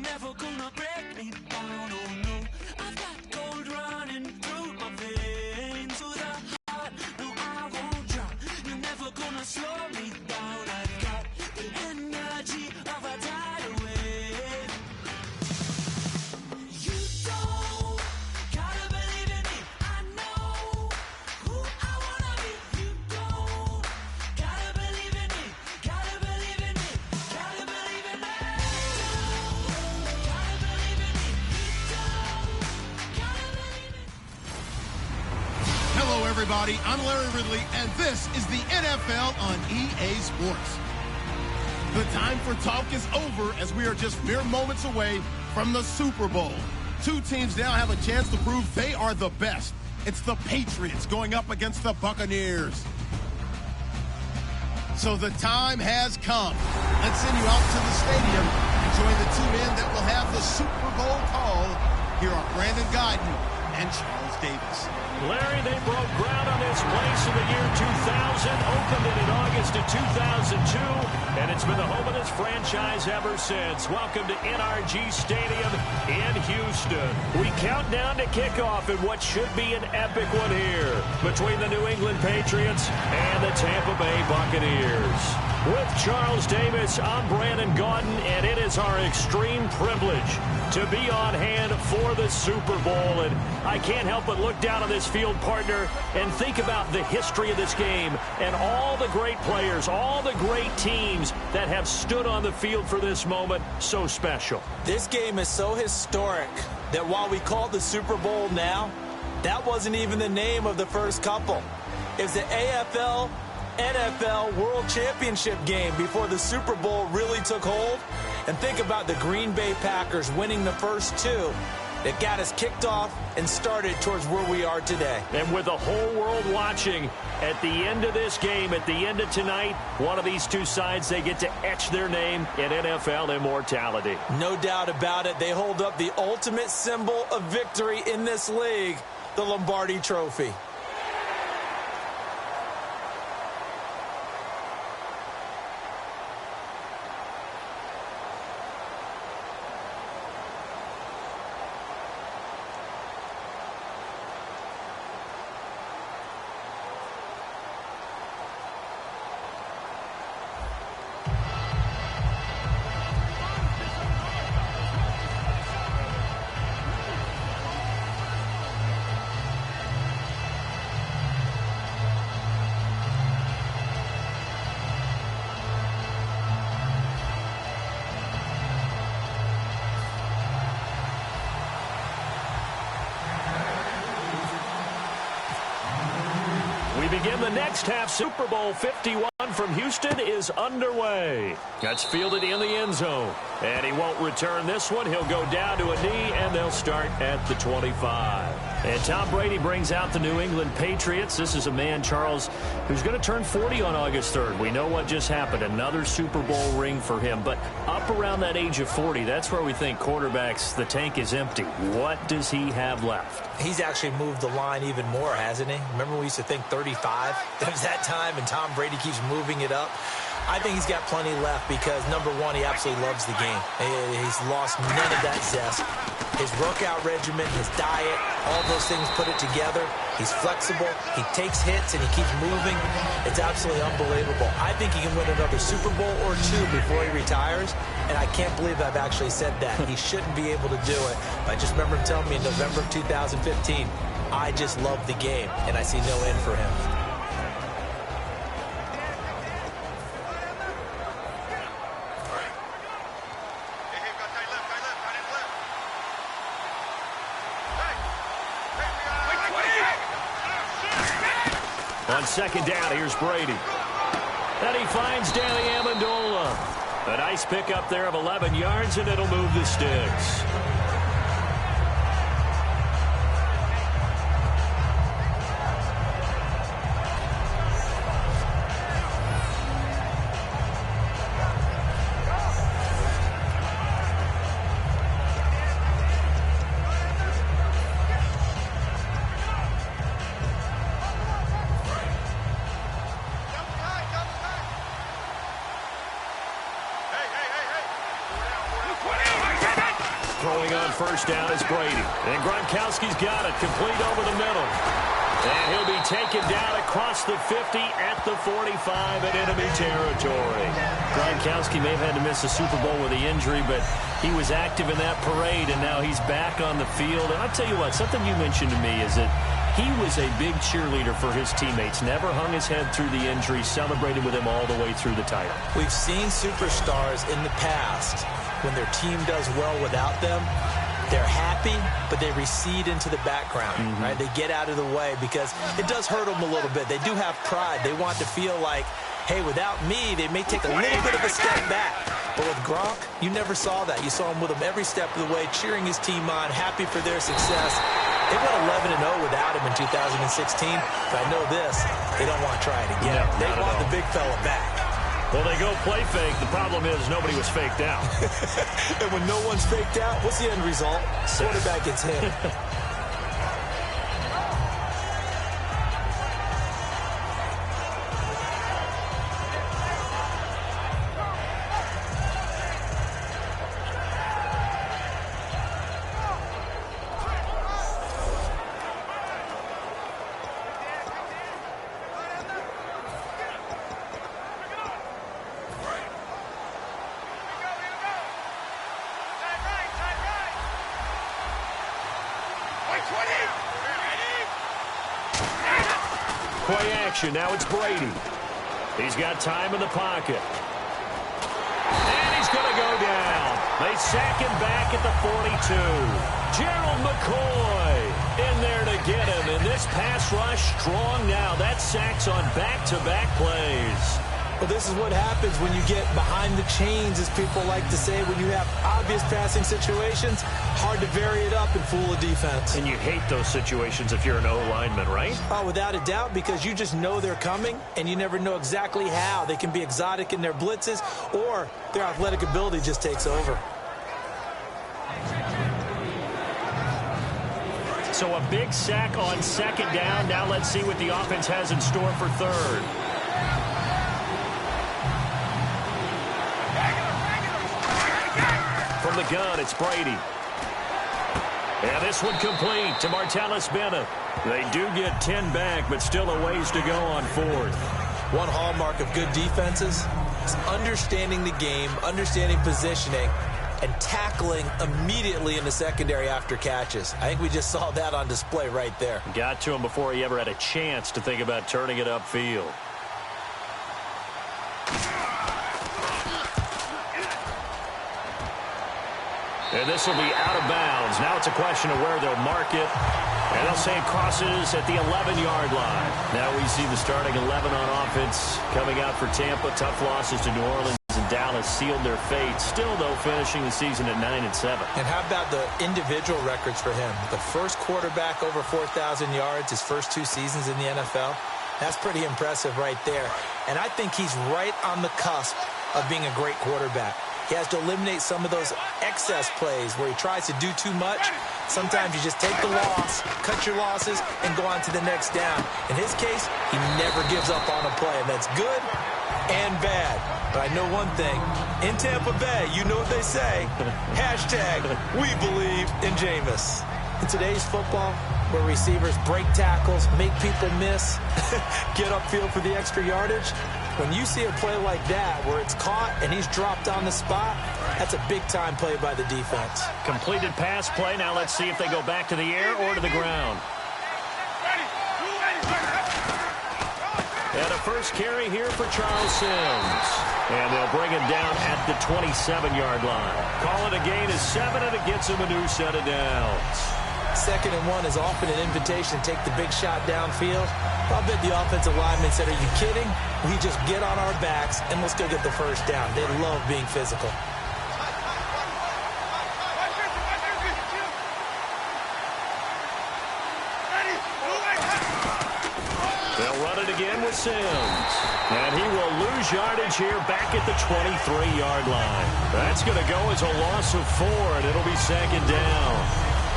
never gonna break me down, oh no. I've got gold running through my veins. With a heart, no, I won't drop. You're never gonna slow me down. I've got the energy of a tidal wave. You don't gotta believe in me. I know who I wanna be. You don't gotta believe in me. Gotta believe in me. Gotta believe in me. Gotta believe in me. You don't gotta believe in me. Hello, everybody. I'm Larry Ridley, and this is the NFL on EA Sports. The time for talk is over as we are just mere moments away from the Super Bowl. Two teams now have a chance to prove they are the best. It's the Patriots going up against the Buccaneers. So the time has come. Let's send you out to the stadium and join the two men that will have the Super Bowl call. Here are Brandon Gaudin and Charles Davis. Larry, they broke ground on this place in the year 2000, opened it in August of 2002, and it's been the home of this franchise ever since. Welcome to NRG Stadium in Houston. We count down to kickoff in what should be an epic one here between the New England Patriots and the Tampa Bay Buccaneers. With Charles Davis, I'm Brandon Gaudin, and it is our extreme privilege to be on hand for the Super Bowl. And I can't help but look down on this field, partner, and think about the history of this game and all the great players, all the great teams that have stood on the field for this moment. So special. This game is so historic that while we call it the Super Bowl now, that wasn't even the name of the first couple. It was the AFL NFL World Championship game before the Super Bowl really took hold. And think about the Green Bay Packers winning the first two that got us kicked off and started towards where we are today. And with the whole world watching, at the end of this game, at the end of tonight, one of these two sides, they get to etch their name in NFL immortality. No doubt about it. They hold up the ultimate symbol of victory in this league, the Lombardi Trophy. Begin the next half. Super Bowl 51 from Houston is underway. That's fielded in the end zone. And he won't return this one. He'll go down to a knee, and they'll start at the 25. And Tom Brady brings out the New England Patriots. This is a man, Charles, who's going to turn 40 on August 3rd. We know what just happened. Another Super Bowl ring for him. But up around that age of 40, that's where we think quarterbacks, the tank is empty. What does he have left? He's actually moved the line even more, hasn't he? Remember we used to think 35? There was that time, and Tom Brady keeps moving it up. I think he's got plenty left because, number one, he absolutely loves the game. He's lost none of that zest. His workout regimen, his diet, all those things put it together. He's flexible. He takes hits, and he keeps moving. It's absolutely unbelievable. I think he can win another Super Bowl or two before he retires, and I can't believe I've actually said that. He shouldn't be able to do it. I just remember him telling me in November of 2015, I just love the game, and I see no end for him. On second down, here's Brady. And he finds Danny Amendola. A nice pickup there of 11 yards, and it'll move the sticks. Throwing on first down is Brady. And Gronkowski's got it. Complete over the middle. And he'll be taken down across the 50 at the 45 in enemy territory. Gronkowski may have had to miss the Super Bowl with the injury, but he was active in that parade, and now he's back on the field. And I'll tell you what, something you mentioned to me is that he was a big cheerleader for his teammates, never hung his head through the injury, celebrated with him all the way through the title. We've seen superstars in the past, when their team does well without them, they're happy, but they recede into the background, right? They get out of the way because it does hurt them a little bit. They do have pride. They want to feel like, hey, without me, they may take a little bit of a step back. But with Gronk, you never saw that. You saw him with him every step of the way, cheering his team on, happy for their success. They went 11-0 without him in 2016, but I know this, they don't want to try it again. No, they want the big fella back. Well, they go play fake. The problem is nobody was faked out. And when no one's faked out, what's the end result? Quarterback gets hit. Play action. Now it's Brady. He's got time in the pocket. And he's going to go down. They sack him back at the 42. Gerald McCoy in there to get him. And this pass rush strong now. That sacks on back-to-back plays. Well, this is what happens when you get behind the chains, as people like to say. When you have obvious passing situations, hard to vary it up and fool a defense. And you hate those situations if you're an O-lineman, right? Oh, without a doubt, because you just know they're coming, and you never know exactly how. They can be exotic in their blitzes, or their athletic ability just takes over. So a big sack on second down. Now let's see what the offense has in store for third. From the gun, it's Brady. And this one complete to Martellus Bennett. They do get 10 back, but still a ways to go on fourth. One hallmark of good defenses is understanding the game, understanding positioning, and tackling immediately in the secondary after catches. I think we just saw that on display right there. Got to him before he ever had a chance to think about turning it upfield. And this will be out of bounds. Now it's a question of where they'll mark it. And they'll say it crosses at the 11-yard line. Now we see the starting 11 on offense coming out for Tampa. Tough losses to New Orleans and Dallas sealed their fate. Still, though, finishing the season at 9-7. And how about the individual records for him? The first quarterback over 4,000 yards his first 2 seasons in the NFL. That's pretty impressive right there. And I think he's right on the cusp of being a great quarterback. He has to eliminate some of those excess plays where he tries to do too much. Sometimes you just take the loss, cut your losses, and go on to the next down. In his case, he never gives up on a play, and that's good and bad. But I know one thing. In Tampa Bay, you know what they say. Hashtag, we believe in Jameis. In today's football, where receivers break tackles, make people miss, get upfield for the extra yardage, when you see a play like that where it's caught and he's dropped on the spot, that's a big-time play by the defense. Completed pass play. Now let's see if they go back to the air or to the ground. And a first carry here for Charles Sims. And they'll bring him down at the 27-yard line. Call it a gain of 7, and it gets him a new set of downs. 2nd and 1 is often an invitation to take the big shot downfield. I bet the offensive lineman said, are you kidding? We just get on our backs and let's go get the first down. They love being physical. They'll run it again with Sims. And he will lose yardage here back at the 23-yard line. That's going to go as a loss of 4, and it'll be 2nd down.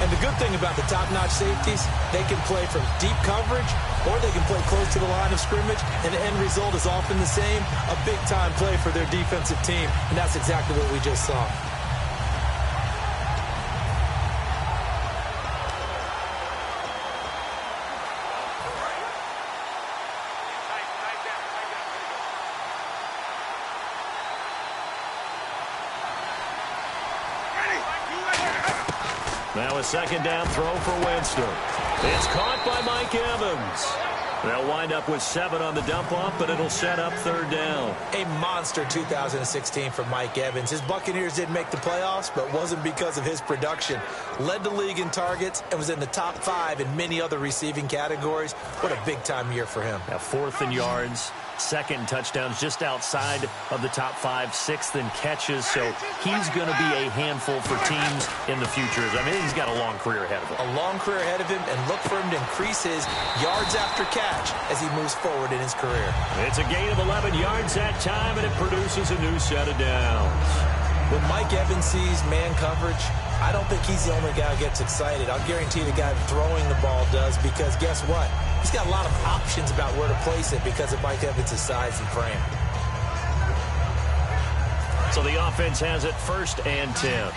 And the good thing about the top-notch safeties, they can play from deep coverage or they can play close to the line of scrimmage, and the end result is often the same, a big-time play for their defensive team. And that's exactly what we just saw. Now a second down throw for Winston. It's caught by Mike Evans. They'll wind up with 7 on the dump-off, but it'll set up third down. A monster 2016 for Mike Evans. His Buccaneers didn't make the playoffs, but wasn't because of his production. Led the league in targets and was in the top 5 in many other receiving categories. What a big-time year for him. Now 4th in yards, 2nd in touchdowns, just outside of the top 5, 6th in catches. So he's going to be a handful for teams in the future. I mean, he's got a long career ahead of him. A long career ahead of him, and look for him to increase his yards after catch as he moves forward in his career. It's a gain of 11 yards that time, and it produces a new set of downs. When Mike Evans sees man coverage, I don't think he's the only guy who gets excited. I'll guarantee the guy throwing the ball does, because guess what? He's got a lot of options about where to place it because of Mike Evans' size and frame. So the offense has it 1st and 10.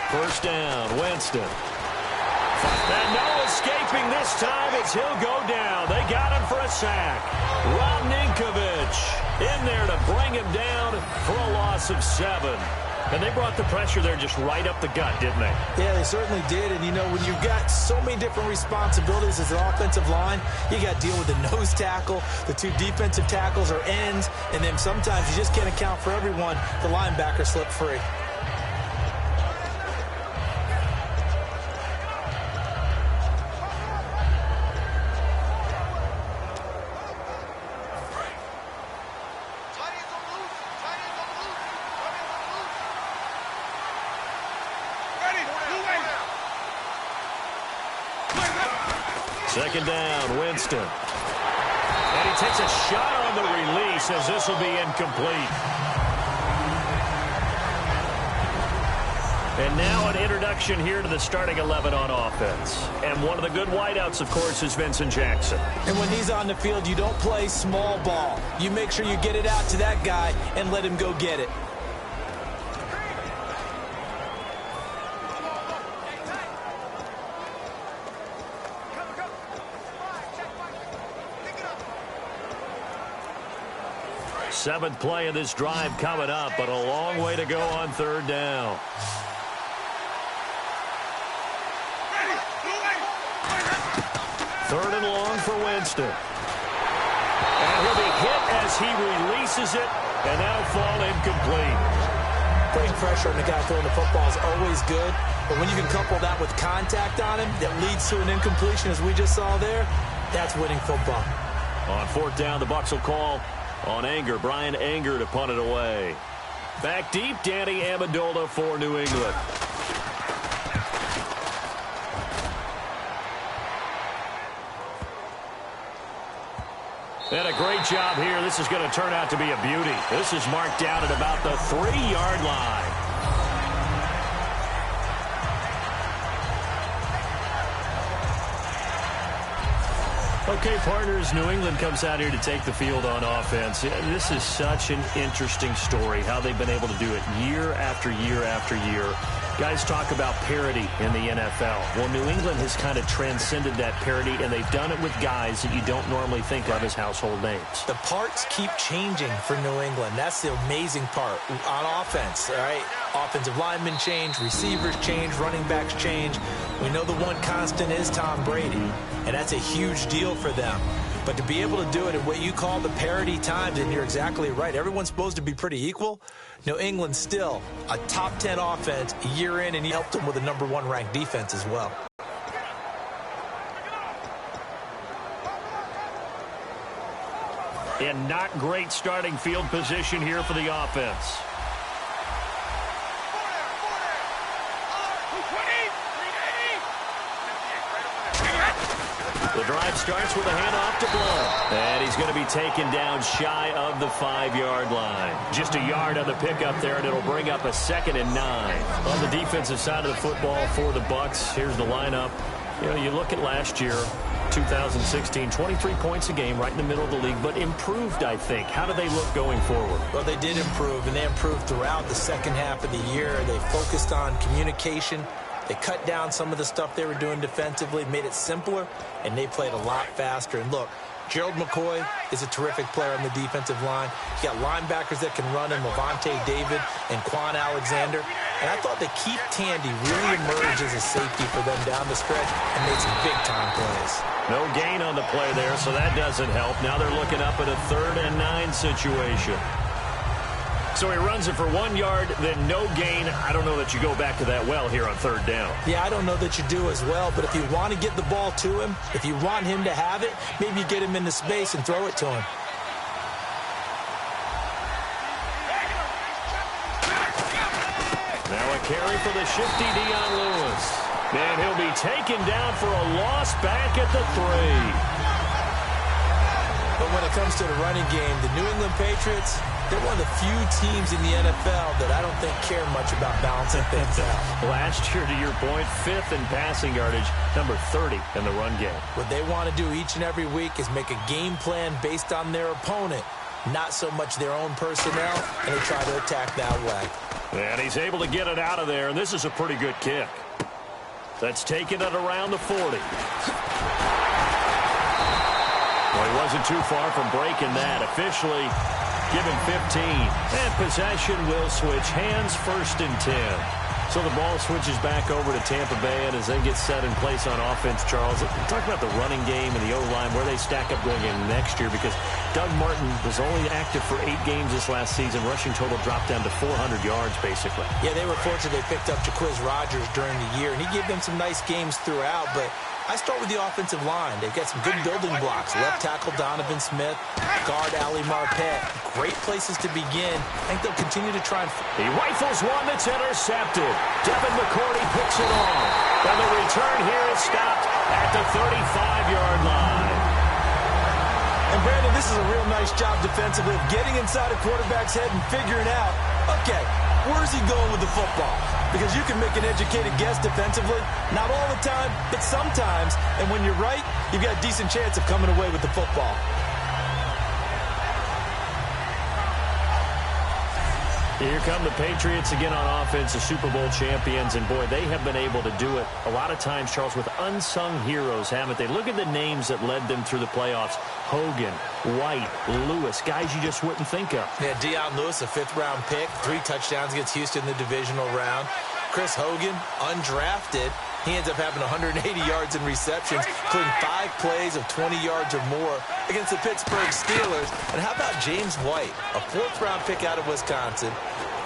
First down, Winston. And no escaping this time as he'll go down. They got him for a sack. Rob Ninkovich in there to bring him down for a loss of 7. And they brought the pressure there just right up the gut, didn't they? Yeah, they certainly did. And, you know, when you've got so many different responsibilities as an offensive line, you got to deal with the nose tackle, the 2 defensive tackles or ends, and then sometimes you just can't account for everyone. The linebacker slipped free. Second down, Winston. And he takes a shot on the release as this will be incomplete. And now an introduction here to the starting 11 on offense. And one of the good wideouts, of course, is Vincent Jackson. And when he's on the field, you don't play small ball. You make sure you get it out to that guy and let him go get it. Seventh play of this drive coming up, but a long way to go on third down. Third and long for Winston. And he'll be hit as he releases it, and that'll fall incomplete. Putting pressure on the guy throwing the football is always good, but when you can couple that with contact on him that leads to an incompletion, as we just saw there, that's winning football. On fourth down, the Bucs will call on Anger. Brian Anger to punt it away. Back deep, Danny Amendola for New England. And a great job here. This is going to turn out to be a beauty. This is marked down at about the 3-yard line. Okay, partners, New England comes out here to take the field on offense. This is such an interesting story, how they've been able to do it year after year after year. Guys talk about parity in the NFL. Well, New England has kind of transcended that parity, and they've done it with guys that you don't normally think of as household names. The parts keep changing for New England. That's the amazing part on offense, all right? Offensive linemen change, receivers change, running backs change. We know the one constant is Tom Brady, and that's a huge deal for them. But to be able to do it at what you call the parity times, and you're exactly right, everyone's supposed to be pretty equal. New England still a top 10 offense a year in, and he helped them with a #1 ranked defense as well. And not great starting field position here for the offense. The drive starts with a handoff to Blount. And he's going to be taken down shy of the 5-yard line. Just a yard on the pickup there, and it'll bring up a 2nd and 9. On the defensive side of the football for the Bucs, here's the lineup. You know, you look at last year, 2016, 23 points a game, right in the middle of the league, but improved, I think. How do they look going forward? Well, they did improve, and they improved throughout the second half of the year. They focused on communication. They cut down some of the stuff they were doing defensively, made it simpler, and they played a lot faster. And look, Gerald McCoy is a terrific player on the defensive line. You got linebackers that can run him, Levante David and Quan Alexander. And I thought that Keith Tandy really emerged as a safety for them down the stretch and made some big-time plays. No gain on the play there, so that doesn't help. Now they're looking up at a 3rd and 9 situation. So he runs it for 1 yard, then no gain. I don't know that you go back to that well here on 3rd down. Yeah, I don't know that you do as well, but if you want to get the ball to him, if you want him to have it, maybe you get him into space and throw it to him. Now a carry for the shifty Dion Lewis. And he'll be taken down for a loss back at the 3. But when it comes to the running game, the New England Patriots, they're one of the few teams in the NFL that I don't think care much about balancing things out. Last year, to your point, 5th in passing yardage, number 30 in the run game. What they want to do each and every week is make a game plan based on their opponent, not so much their own personnel, and they try to attack that way. And he's able to get it out of there, and this is a pretty good kick. That's taken it around the 40. Well, he wasn't too far from breaking that. Officially given 15. And possession will switch hands, 1st and 10. So the ball switches back over to Tampa Bay, and as they get set in place on offense, Charles, talk about the running game and the O-line, where they stack up going in next year, because Doug Martin was only active for 8 games this last season. Rushing total dropped down to 400 yards, basically. Yeah, they were fortunate they picked up Jaquiz Rodgers during the year, and he gave them some nice games throughout, but I start with the offensive line. They've got some good building blocks. Left tackle Donovan Smith, guard Ali Marpet. Great places to begin. I think they'll continue to try and... He rifles one that's intercepted. Devin McCourty picks it off. And the return here is stopped at the 35-yard line. And Brandon, this is a real nice job defensively of getting inside a quarterback's head and figuring out, okay, where's he going with the football? Because you can make an educated guess defensively. Not all the time, but sometimes. And when you're right, you've got a decent chance of coming away with the football. Here come the Patriots again on offense, the Super Bowl champions, and boy, they have been able to do it a lot of times, Charles, with unsung heroes, haven't they? Look at the names that led them through the playoffs. Hogan, White, Lewis, guys you just wouldn't think of. Yeah, Dion Lewis, a 5th-round pick, 3 touchdowns against Houston in the divisional round. Chris Hogan, undrafted. He ends up having 180 yards in receptions, including 5 plays of 20 yards or more against the Pittsburgh Steelers. And how about James White, a 4th-round pick out of Wisconsin?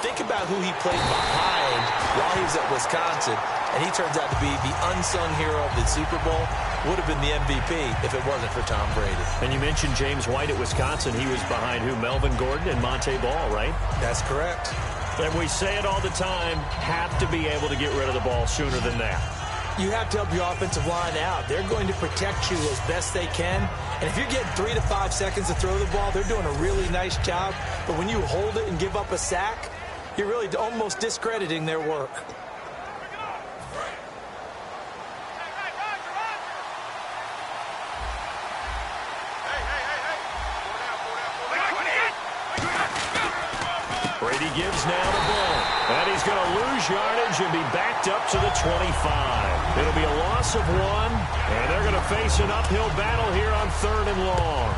Think about who he played behind while he was at Wisconsin, and he turns out to be the unsung hero of the Super Bowl. Would have been the MVP if it wasn't for Tom Brady. And you mentioned James White at Wisconsin. He was behind who? Melvin Gordon and Monte Ball, right? That's correct. And we say it all the time, have to be able to get rid of the ball sooner than that. You have to help your offensive line out. They're going to protect you as best they can. And if you're getting 3 to 5 seconds to throw the ball, they're doing a really nice job. But when you hold it and give up a sack, you're really almost discrediting their work. Brady gives now to Bull. And he's going to lose yardage and be backed up to the 25. It'll be a loss of 1, and they're going to face an uphill battle here on 3rd and long.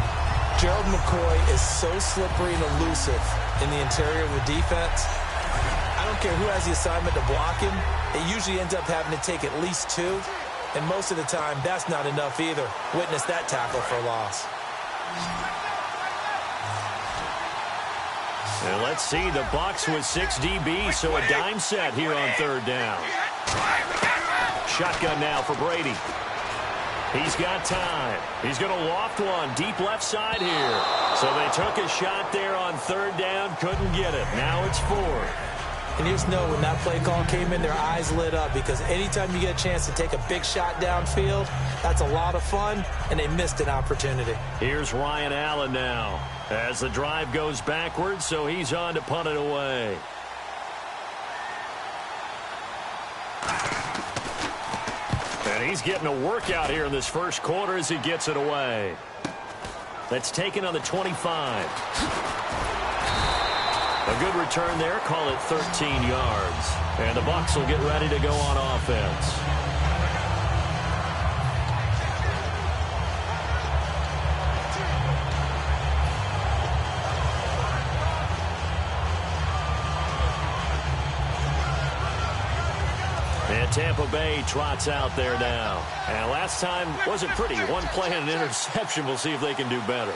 Gerald McCoy is so slippery and elusive in the interior of the defense. I don't care who has the assignment to block him. It usually ends up having to take at least 2, and most of the time, that's not enough either. Witness that tackle for a loss. And let's see, the Bucs with 6 DBs, so a dime set here on 3rd down. Shotgun now for Brady. He's got time. He's going to loft one deep left side here. So they took a shot there on 3rd down, couldn't get it. Now it's 4th. And you just know when that play call came in, their eyes lit up, because anytime you get a chance to take a big shot downfield, that's a lot of fun, and they missed an opportunity. Here's Ryan Allen now as the drive goes backwards, so he's on to punt it away. And he's getting a workout here in this first quarter as he gets it away. That's taken on the 25. A good return there, call it 13 yards. And the Bucs will get ready to go on offense. Tampa Bay trots out there now. And last time wasn't pretty. One play and an interception. We'll see if they can do better.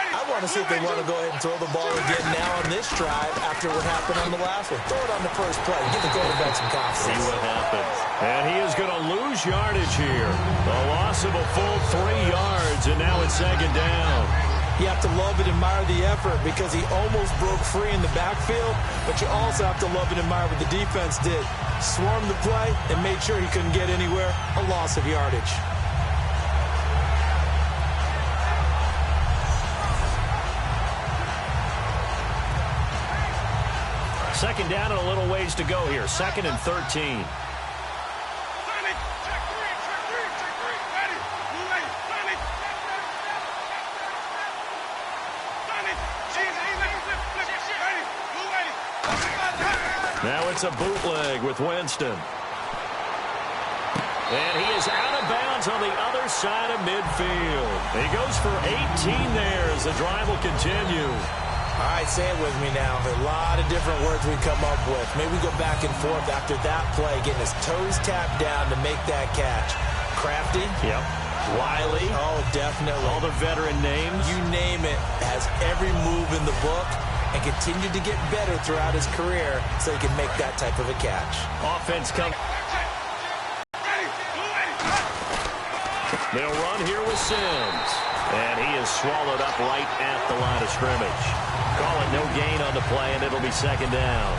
I want to see if they want to go ahead and throw the ball again now on this drive after what happened on the last one. Throw it on the first play. Give the quarterback some confidence. See what happens. And he is going to lose yardage here. A loss of a full 3 yards, and now it's second down. You have to love and admire the effort because he almost broke free in the backfield, but you also have to love and admire what the defense did. Swarmed the play and made sure he couldn't get anywhere. A loss of yardage. Second down and a little ways to go here. 2nd and 13. Now it's a bootleg with Winston. And he is out of bounds on the other side of midfield. He goes for 18 there as the drive will continue. All right, say it with me now. A lot of different words we come up with. Maybe we go back and forth after that play, getting his toes tapped down to make that catch. Crafty. Yep. Wiley. Oh, definitely. All the veteran names. You name it. Has every move in the book and continued to get better throughout his career so he can make that type of a catch. Offense comes. They'll run here with Sims. And he is swallowed up right at the line of scrimmage. Call it no gain on the play, and it'll be second down.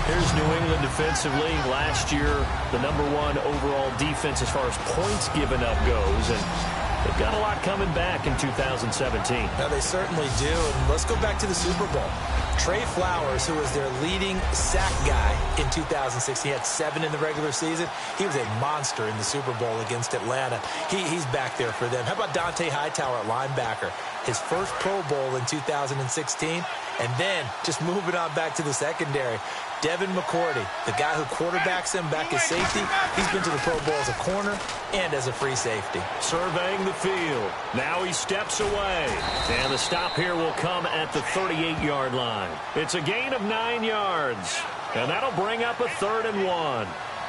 Here's New England defensively. Last year, the #1 overall defense as far as points given up goes. And they've got a lot coming back in 2017. Now, they certainly do. And let's go back to the Super Bowl. Trey Flowers, who was their leading sack guy in 2016, he had 7 in the regular season. He was a monster in the Super Bowl against Atlanta. He's back there for them. How about Dante Hightower at linebacker? His first Pro Bowl in 2016. And then just moving on back to the secondary. Devin McCourty, the guy who quarterbacks him back as safety, he's been to the Pro Bowl as a corner and as a free safety. Surveying the field. Now he steps away. And the stop here will come at the 38-yard line. It's a gain of 9 yards. And that'll bring up a 3rd and 1.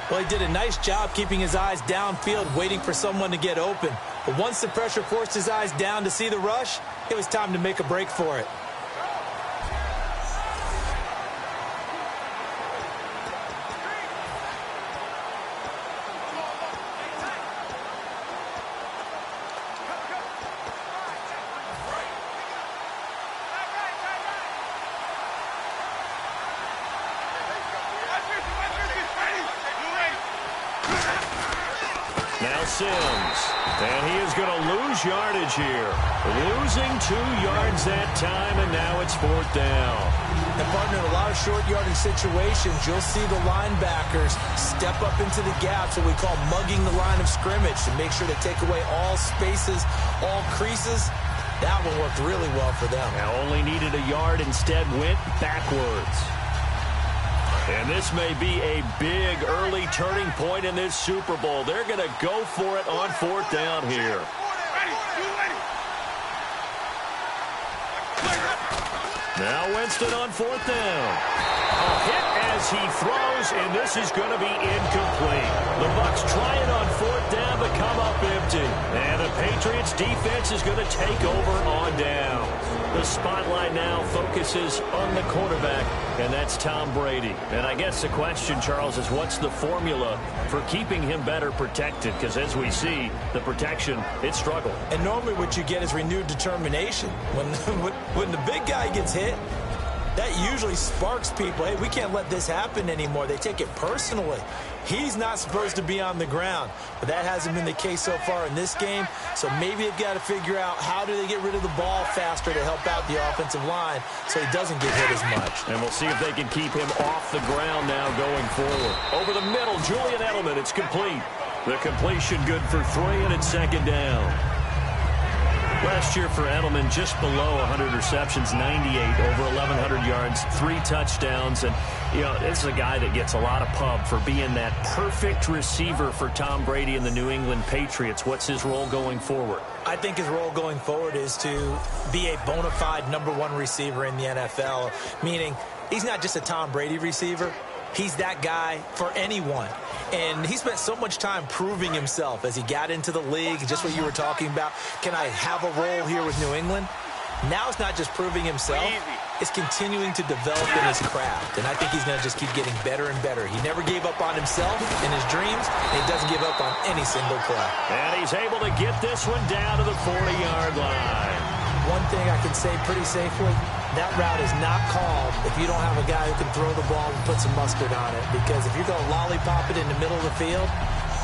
Well, he did a nice job keeping his eyes downfield, waiting for someone to get open. But once the pressure forced his eyes down to see the rush, it was time to make a break for it. Sims. And he is going to lose yardage here. Losing 2 yards that time, and now it's 4th down. And, partner, in a lot of short yardage situations, you'll see the linebackers step up into the gaps, what we call mugging the line of scrimmage, to make sure to take away all spaces, all creases. That one worked really well for them. Now only needed a yard, instead went backwards. And this may be a big early turning point in this Super Bowl. They're going to go for it on 4th down here. Now Winston on 4th down. A hit as he throws, and this is going to be incomplete. The Bucs trying on 4th down but come up empty. And the Patriots defense is going to take over on down. The spotlight now focuses on the quarterback, and that's Tom Brady. And I guess the question, Charles, is what's the formula for keeping him better protected? Because as we see, the protection, it struggled. And normally what you get is renewed determination. When the big guy gets hit, that usually sparks people. Hey, we can't let this happen anymore. They take it personally. He's not supposed to be on the ground, but that hasn't been the case so far in this game. So maybe they've got to figure out how do they get rid of the ball faster to help out the offensive line so he doesn't get hit as much. And we'll see if they can keep him off the ground now going forward. Over the middle, Julian Edelman, it's complete. The completion good for 3, and it's second down. Last year for Edelman, just below 100 receptions, 98, over 1,100 yards, 3 touchdowns. And, you know, this is a guy that gets a lot of pub for being that perfect receiver for Tom Brady and the New England Patriots. What's his role going forward? I think his role going forward is to be a bona fide #1 receiver in the NFL, meaning he's not just a Tom Brady receiver. He's that guy for anyone. And he spent so much time proving himself as he got into the league, just what you were talking about. Can I have a role here with New England? Now it's not just proving himself. It's continuing to develop in his craft. And I think he's going to just keep getting better and better. He never gave up on himself and his dreams, and he doesn't give up on any single play. And he's able to get this one down to the 40-yard line. One thing I can say pretty safely, that route is not called if you don't have a guy who can throw the ball and put some mustard on it. Because if you're going to lollipop it in the middle of the field,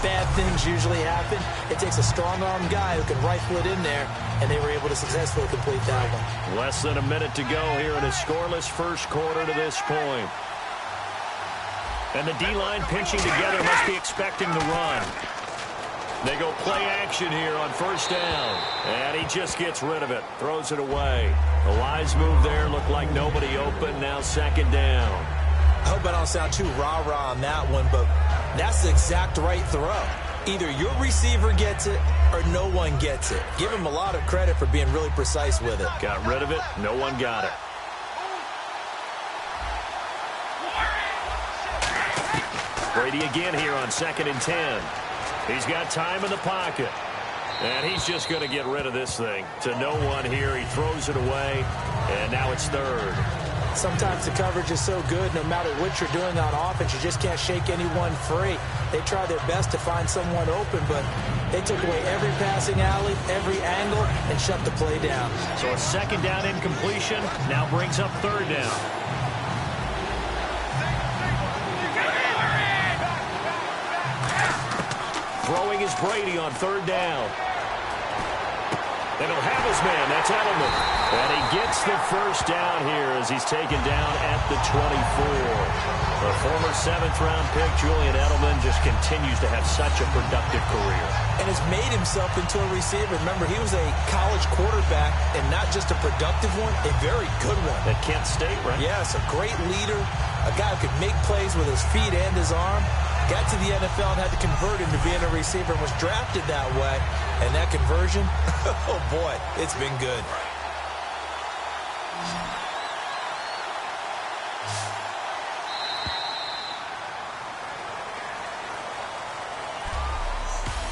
bad things usually happen. It takes a strong-armed guy who can rifle it in there, and they were able to successfully complete that one. Less than a minute to go here in a scoreless first quarter to this point. And the D-line pinching together must be expecting the run. They go play action here on first down. And he just gets rid of it. Throws it away. A wise move there. Looked like nobody open. Now second down. I hope I don't sound too rah-rah on that one, but that's the exact right throw. Either your receiver gets it or no one gets it. Give him a lot of credit for being really precise with it. Got rid of it. No one got it. Brady again here on 2nd and 10. He's got time in the pocket. And he's just going to get rid of this thing. To no one here. He throws it away. And now it's third. Sometimes the coverage is so good, no matter what you're doing on offense, you just can't shake anyone free. They try their best to find someone open, but they took away every passing alley, every angle, and shut the play down. So a second down incompletion now brings up third down. Throwing is Brady on third down. They don't have his man. That's Edelman. And he gets the first down here as he's taken down at the 24. The former 7th-round pick, Julian Edelman, just continues to have such a productive career. And has made himself into a receiver. Remember, he was a college quarterback, and not just a productive one, a very good one. At Kent State, right? Yes, a great leader, a guy who could make plays with his feet and his arm. Got to the NFL and had to convert into being a receiver and was drafted that way. And that conversion, oh boy, it's been good.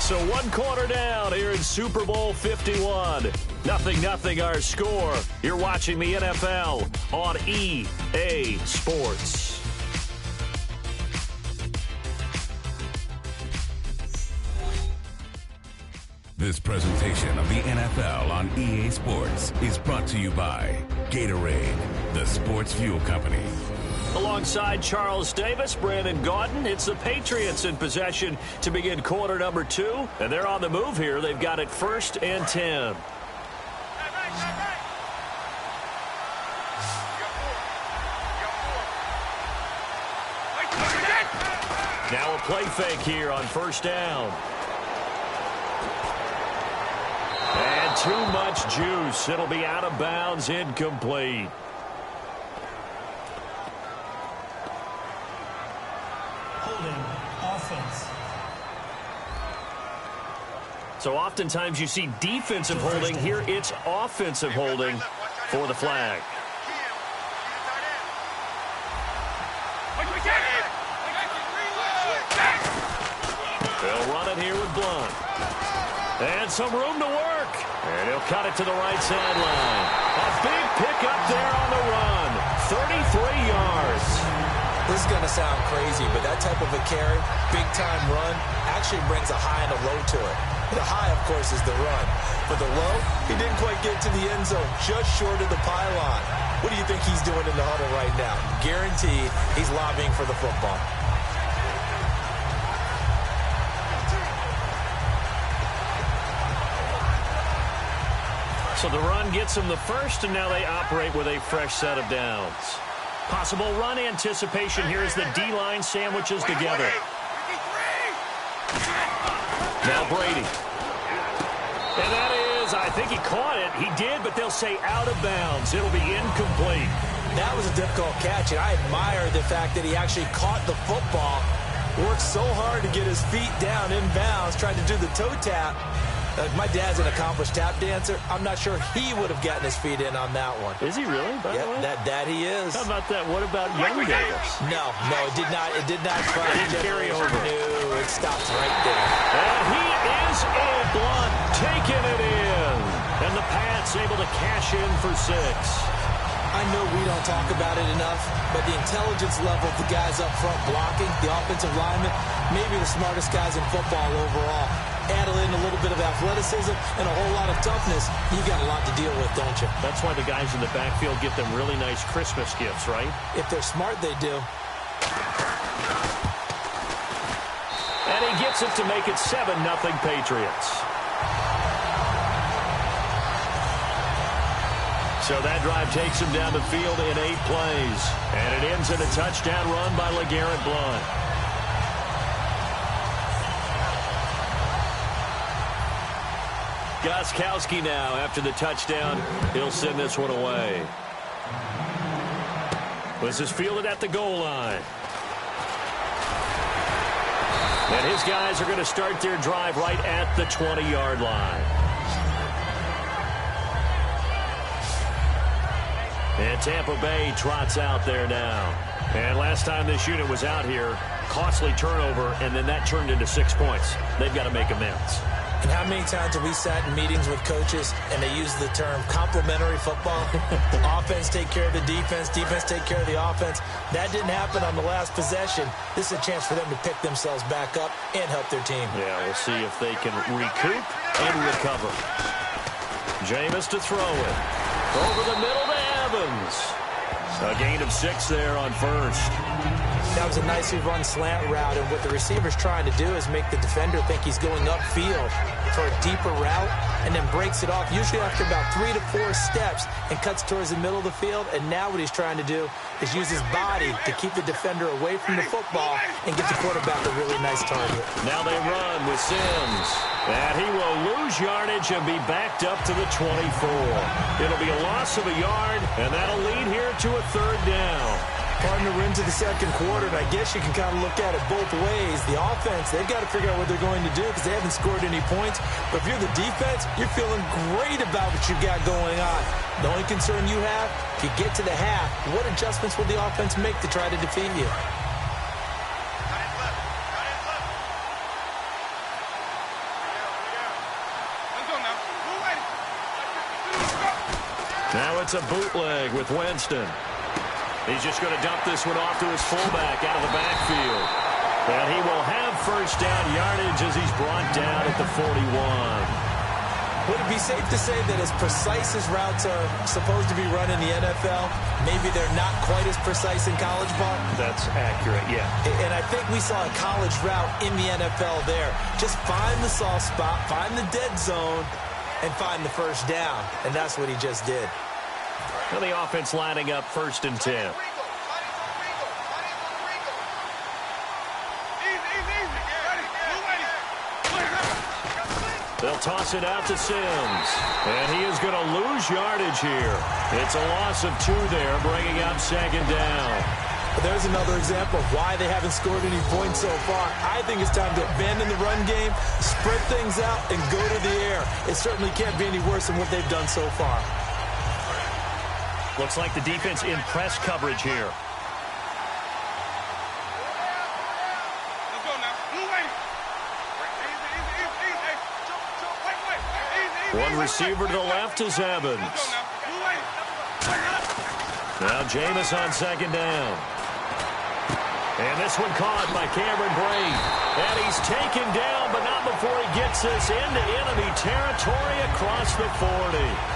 So 1 quarter down here in Super Bowl 51. 0-0 our score. You're watching the NFL on EA Sports. This presentation of the NFL on EA Sports is brought to you by Gatorade, the sports fuel company. Alongside Charles Davis, Brandon Gaudin, it's the Patriots in possession to begin quarter number 2. And they're on the move here. They've got it 1st and 10. Now a play fake here on first down. And too much juice. It'll be out of bounds, incomplete. Holding offense. So oftentimes you see defensive holding. Here it's offensive holding for the flag. They'll run it here with Blunt. And some room to work. And he'll cut it to the right sideline. A big pickup there on the run. 33 yards. This is going to sound crazy, but that type of a carry, big-time run, actually brings a high and a low to it. The high, of course, is the run. For the low, he didn't quite get to the end zone, just short of the pylon. What do you think he's doing in the huddle right now? Guaranteed he's lobbying for the football. So the run gets them the first, and now they operate with a fresh set of downs. Possible run anticipation here as the D-line sandwiches together. Now Brady. And that is, I think he caught it. He did, but they'll say out of bounds. It'll be incomplete. That was a difficult catch, and I admire the fact that he actually caught the football, worked so hard to get his feet down in bounds, tried to do the toe tap, My dad's an accomplished tap dancer. I'm not sure he would have gotten his feet in on that one. Is he really? Yep, that he is. How about that? What about young Davis? No, it did not. It did not carry over. No, it stops right there. And he is in. Blunt taking it in. And the Pats able to cash in for 6. I know we don't talk about it enough, but the intelligence level of the guys up front blocking, the offensive linemen, maybe the smartest guys in football overall. Add in a little bit of athleticism and a whole lot of toughness, you got a lot to deal with, don't you? That's why the guys in the backfield get them really nice Christmas gifts, right? If they're smart, they do. And he gets it to make it 7-0 Patriots. So that drive takes him down the field in 8 plays. And it ends in a touchdown run by LeGarrette Blount. Gostkowski now after the touchdown. He'll send this one away. This is fielded at the goal line. And his guys are going to start their drive right at the 20-yard line. And Tampa Bay trots out there now. And last time this unit was out here, costly turnover, and then that turned into 6 points. They've got to make amends. And how many times have we sat in meetings with coaches and they use the term complementary football? Offense take care of the defense, defense take care of the offense. That didn't happen on the last possession. This is a chance for them to pick themselves back up and help their team. Yeah, we'll see if they can recoup and recover. Jameis to throw it. Over the middle to Evans. A gain of 6 there on first. That was a nicely run slant route, and what the receiver's trying to do is make the defender think he's going upfield for a deeper route and then breaks it off, usually after about 3 to 4 steps, and cuts towards the middle of the field. And now what he's trying to do is use his body to keep the defender away from the football and get the quarterback a really nice target. Now they run with Sims. And he will lose yardage and be backed up to the 24. It'll be a loss of a yard, and that'll lead here to a 3rd down. Partner, we're into the second quarter, and I guess you can kind of look at it both ways. The offense, they've got to figure out what they're going to do because they haven't scored any points. But if you're the defense, you're feeling great about what you've got going on. The only concern you have, if you get to the half, what adjustments will the offense make to try to defeat you? Now it's a bootleg with Winston. He's just going to dump this one off to his fullback out of the backfield. And he will have first down yardage as he's brought down at the 41. Would it be safe to say that as precise as routes are supposed to be run in the NFL, maybe they're not quite as precise in college ball? That's accurate, yeah. And I think we saw a college route in the NFL there. Just find the soft spot, find the dead zone, and find the first down. And that's what he just did. Well, the offense lining up 1st and 10. They'll toss it out to Sims. And he is going to lose yardage here. It's a loss of 2 there, bringing up 2nd down. There's another example of why they haven't scored any points so far. I think it's time to abandon the run game, spread things out, and go to the air. It certainly can't be any worse than what they've done so far. Looks like the defense in press coverage here. One receiver to the left is Evans. Now Jameis on 2nd down. And this one caught by Cameron Brate. And he's taken down, but not before he gets this into enemy territory across the 40.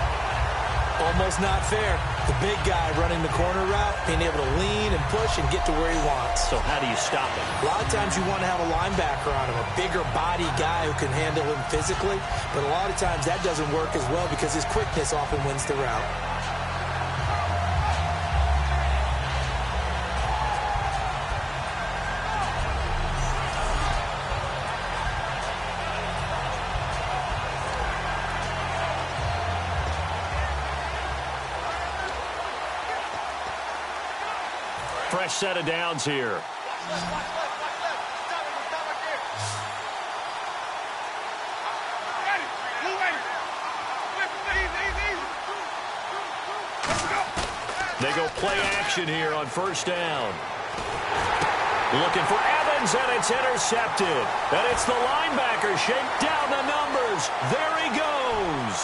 Almost not fair. The big guy running the corner route, being able to lean and push and get to where he wants. So how do you stop him? A lot of times you want to have a linebacker on him, a bigger body guy who can handle him physically. But a lot of times that doesn't work as well because his quickness often wins the route. Fresh set of downs here. They go play action here on first down. Looking for Evans, and it's intercepted. And it's the linebacker shake down the numbers. There he goes.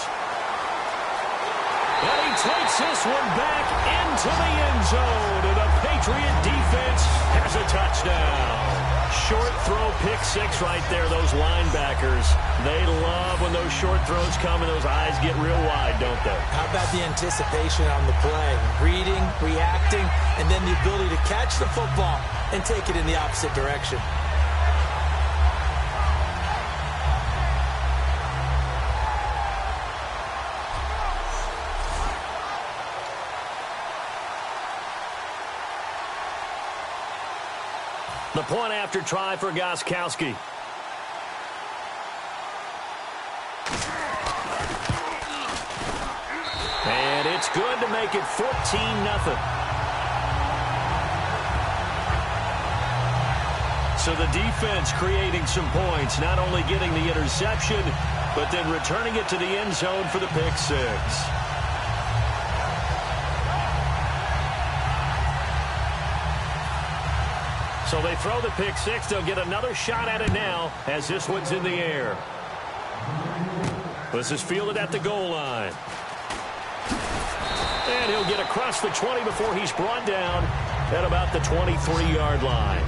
And he takes this one back into the end zone. And the Patriot defense has a touchdown. Short throw, pick six right there. Those linebackers, they love when those short throws come and those eyes get real wide, don't they? How about the anticipation on the play? Reading, reacting, and then the ability to catch the football and take it in the opposite direction. The point after try for Gostkowski. And it's good to make it 14-0. So the defense creating some points, not only getting the interception, but then returning it to the end zone for the pick six. So they throw the pick six. They'll get another shot at it now as this one's in the air. This is fielded at the goal line. And he'll get across the 20 before he's brought down at about the 23-yard line.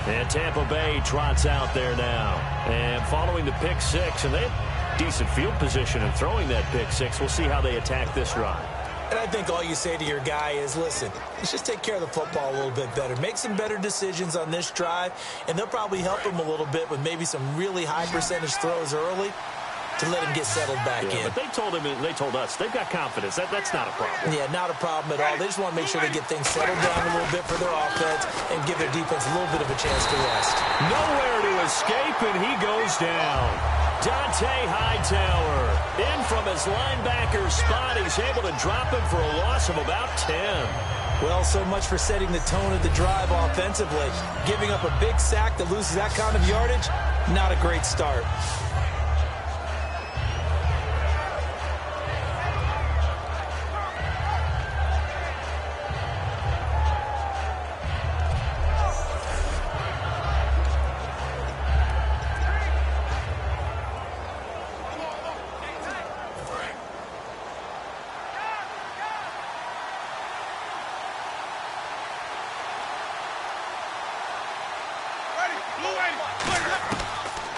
And Tampa Bay trots out there now. And following the pick six, and they have decent field position in throwing that pick six. We'll see how they attack this drive. And I think all you say to your guy is, listen, let's just take care of the football a little bit better. Make some better decisions on this drive, and they'll probably help him a little bit with maybe some really high percentage throws early to let him get settled back in. But they told him, they told us, they've got confidence. That's not a problem. Yeah, not a problem at all. They just want to make sure they get things settled down a little bit for their offense and give their defense a little bit of a chance to rest. Nowhere to escape, and he goes down. Dante Hightower in from his linebacker spot. He's able to drop him for a loss of about 10. Well, so much for setting the tone of the drive offensively. Giving up a big sack that loses that kind of yardage, not a great start.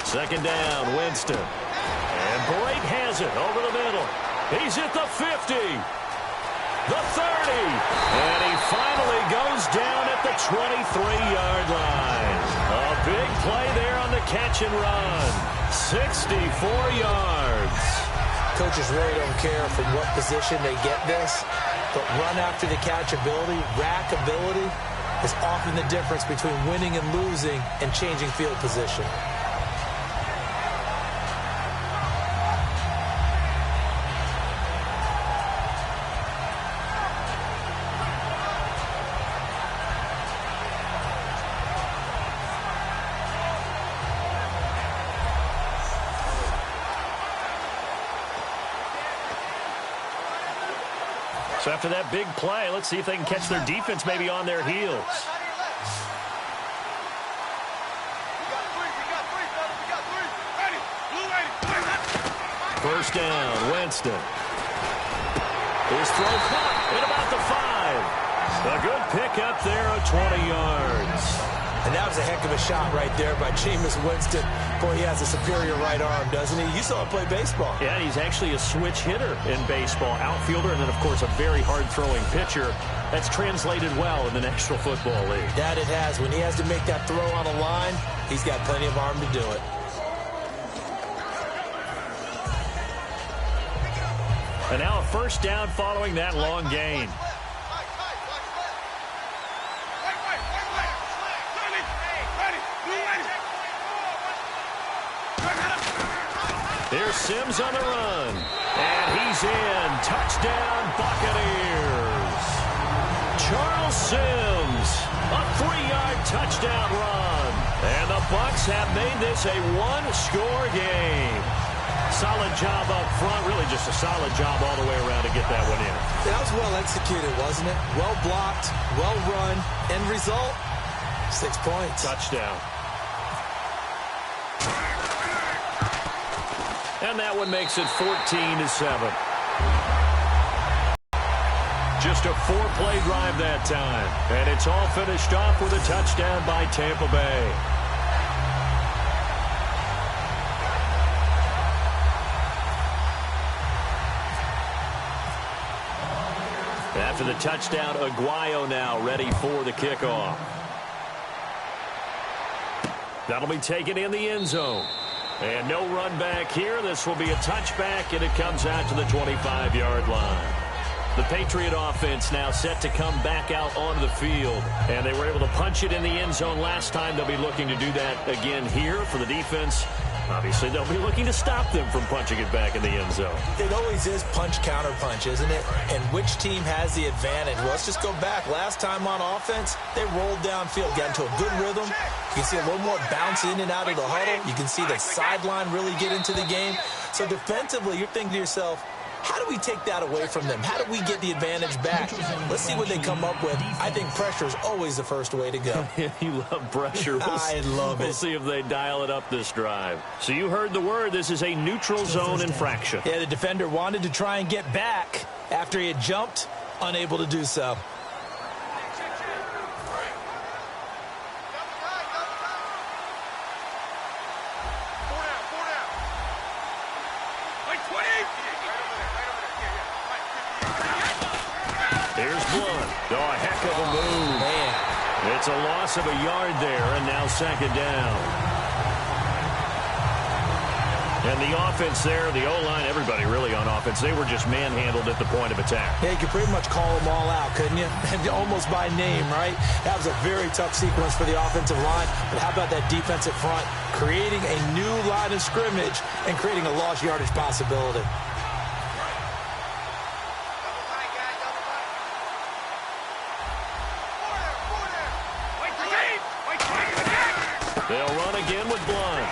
Second down, Winston. And Brate has it over the middle. He's at the 50. The 30. And he finally goes down at the 23-yard line. A big play there on the catch and run. 64 yards. Coaches really don't care from what position they get this, but run after the catch ability, rack ability, is often the difference between winning and losing and changing field position. So after that big play, let's see if they can catch their defense maybe on their heels. First down, Winston. His throw caught at about the 5. A good pickup there of 20 yards. And that was a heck of a shot right there by Jameis Winston. Boy, he has a superior right arm, doesn't he? You saw him play baseball. Yeah, he's actually a switch hitter in baseball. Outfielder, and then, of course, a very hard-throwing pitcher. That's translated well in the National Football League. That it has. When he has to make that throw on a line, he's got plenty of arm to do it. And now a first down following that long gain. Here's Sims on the run. And he's in. Touchdown, Buccaneers. Charles Sims, a 3-yard touchdown run. And the Bucs have made this a one-score game. solid job up front, really just a solid job all the way around to get that one in. That was well executed, wasn't it? Well blocked, well run. End result, 6 points. Touchdown. And that one makes it 14-7. Just a 4-play drive that time. And it's all finished off with a touchdown by Tampa Bay. After the touchdown, Aguayo now ready for the kickoff. That'll be taken in the end zone. And no run back here. This will be a touchback, and it comes out to the 25-yard line. The Patriot offense now set to come back out onto the field. And they were able to punch it in the end zone last time. They'll be looking to do that again here for the defense. Obviously, they'll be looking to stop them from punching it back in the end zone. It always is punch-counter-punch, isn't it? And which team has the advantage? Well, let's just go back. Last time on offense, they rolled downfield, got into a good rhythm. You can see a little more bounce in and out of the huddle. You can see the sideline really get into the game. So defensively, you're thinking to yourself, how do we take that away from them? How do we get the advantage back? Let's see what they come up with. I think pressure is always the first way to go. You love pressure. I love it. We'll see if they dial it up this drive. So you heard the word. This is a neutral zone infraction. Yeah, the defender wanted to try and get back after he had jumped, unable to do so. Here's Blunt. Oh, a heck of a move. Man. It's a loss of a yard there, and now second down. And the offense there, the O-line, everybody really on offense, they were just manhandled at the point of attack. Yeah, you could pretty much call them all out, couldn't you? Almost by name, right? That was a very tough sequence for the offensive line. But how about that defensive front? Creating a new line of scrimmage and creating a lost yardage possibility. They'll run again with Blunt.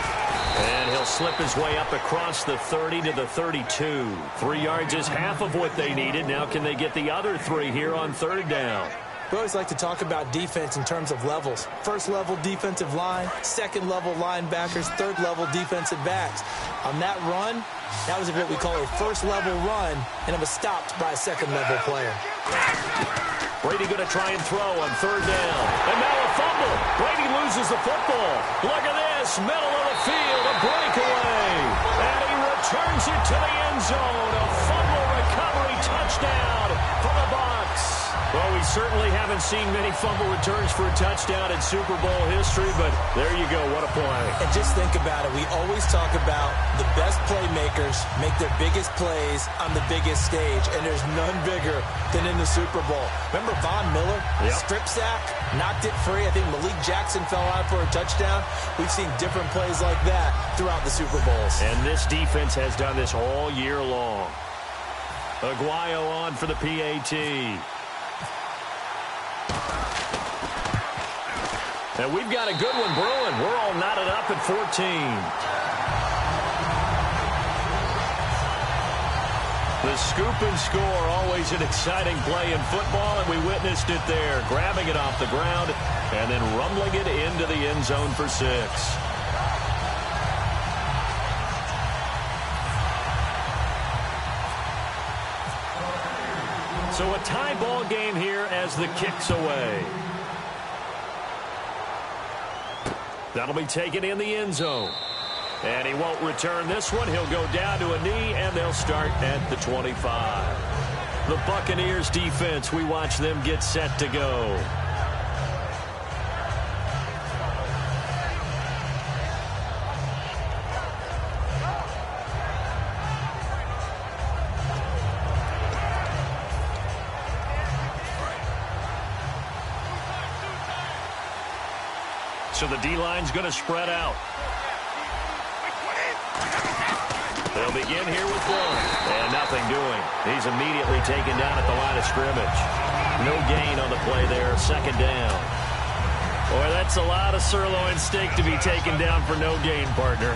And he'll slip his way up across the 30 to the 32. 3 yards is half of what they needed. Now can they get the other 3 here on third down? We always like to talk about defense in terms of levels. First level defensive line, second level linebackers, third level defensive backs. On that run, that was what we call a first level run, and it was stopped by a second level player. Brady going to try and throw on third down. And now a fumble. Brady loses the football. Look at this. Middle of the field. A breakaway. And he returns it to the end zone. A fumble recovery touchdown for the Bucs. Well, we certainly haven't seen many fumble returns for a touchdown in Super Bowl history, but there you go. What a play. And just think about it. We always talk about the best playmakers make their biggest plays on the biggest stage, and there's none bigger than in the Super Bowl. Remember Von Miller? Yep. Strip sack, knocked it free. I think Malik Jackson fell out for a touchdown. We've seen different plays like that throughout the Super Bowls. And this defense has done this all year long. Aguayo on for the PAT. And we've got a good one brewing. We're all knotted up at 14. The scoop and score, always an exciting play in football, and we witnessed it there. Grabbing it off the ground and then rumbling it into the end zone for 6. So a tie ball game here as the kick's away. That'll be taken in the end zone. And he won't return this one. He'll go down to a knee, and they'll start at the 25. The Buccaneers defense, we watch them get set to go. So the D-line's going to spread out. They'll begin here with Blunt. And nothing doing. He's immediately taken down at the line of scrimmage. No gain on the play there. Second down. Boy, that's a lot of sirloin steak to be taken down for no gain, partner.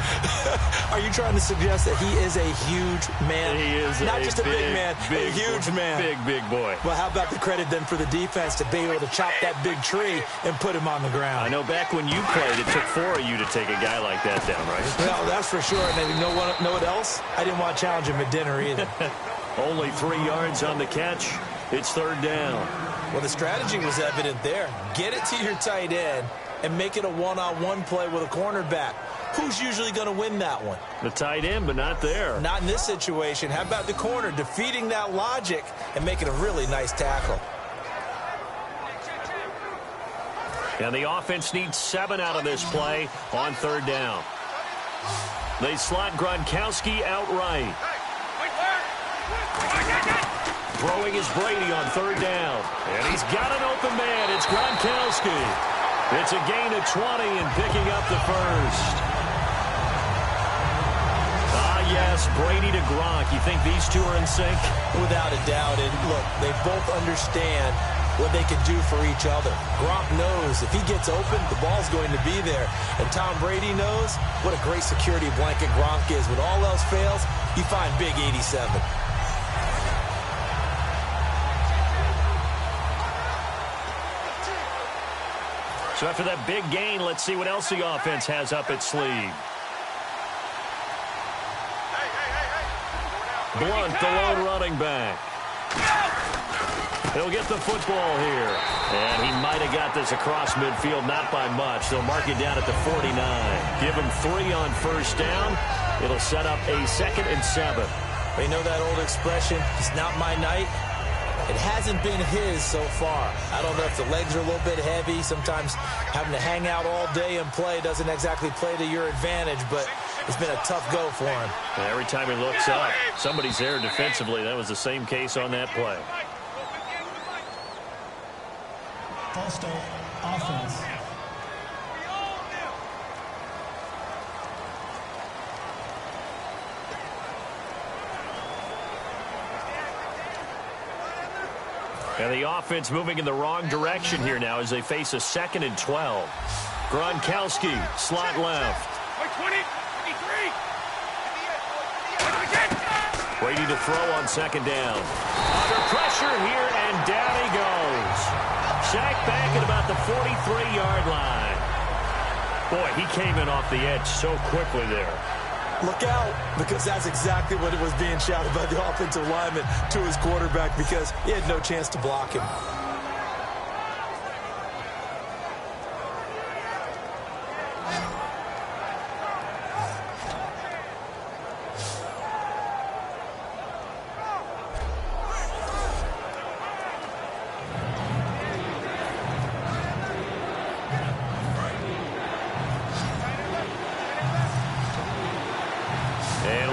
Are you trying to suggest that he is a huge man? He is not just a big man, a huge man. Big boy. Well, how about the credit then for the defense to be able to chop that big tree and put him on the ground? I know back when you played, it took 4 of you to take a guy like that down, right? Well, that's for sure. And you know what else? I didn't want to challenge him at dinner either. Only 3 yards on the catch. It's 3rd down. Well, the strategy was evident there. Get it to your tight end and make it a one-on-one play with a cornerback. Who's usually going to win that one? The tight end, but not there. Not in this situation. How about the corner defeating that logic and making a really nice tackle? And the offense needs 7 out of this play on 3rd down. They slot Gronkowski outright. Throwing is Brady on 3rd down. And he's got an open man. It's Gronkowski. It's a gain of 20 and picking up the first. Ah, yes, Brady to Gronk. You think these two are in sync? Without a doubt. And look, they both understand what they can do for each other. Gronk knows if he gets open, the ball's going to be there. And Tom Brady knows what a great security blanket Gronk is. When all else fails, you find Big 87. So after that big gain, let's see what else the offense has up its sleeve. Blunt, the lone running back. He'll get the football here. And he might have got this across midfield, not by much. They'll mark it down at the 49. Give him 3 on 1st down. It'll set up a 2nd and 7. They know that old expression, it's not my night. It hasn't been his so far. I don't know if the legs are a little bit heavy. Sometimes having to hang out all day and play doesn't exactly play to your advantage, but it's been a tough go for him. Every time he looks up, somebody's there defensively. That was the same case on that play. False start, offense. And the offense moving in the wrong direction here now as they face a 2nd and 12. Gronkowski, slot left. 20, 23. Brady to throw on 2nd down. Under pressure here, and down he goes. Sacked back at about the 43-yard line. Boy, he came in off the edge so quickly there. Look out, because that's exactly what it was being shouted by the offensive lineman to his quarterback, because he had no chance to block him.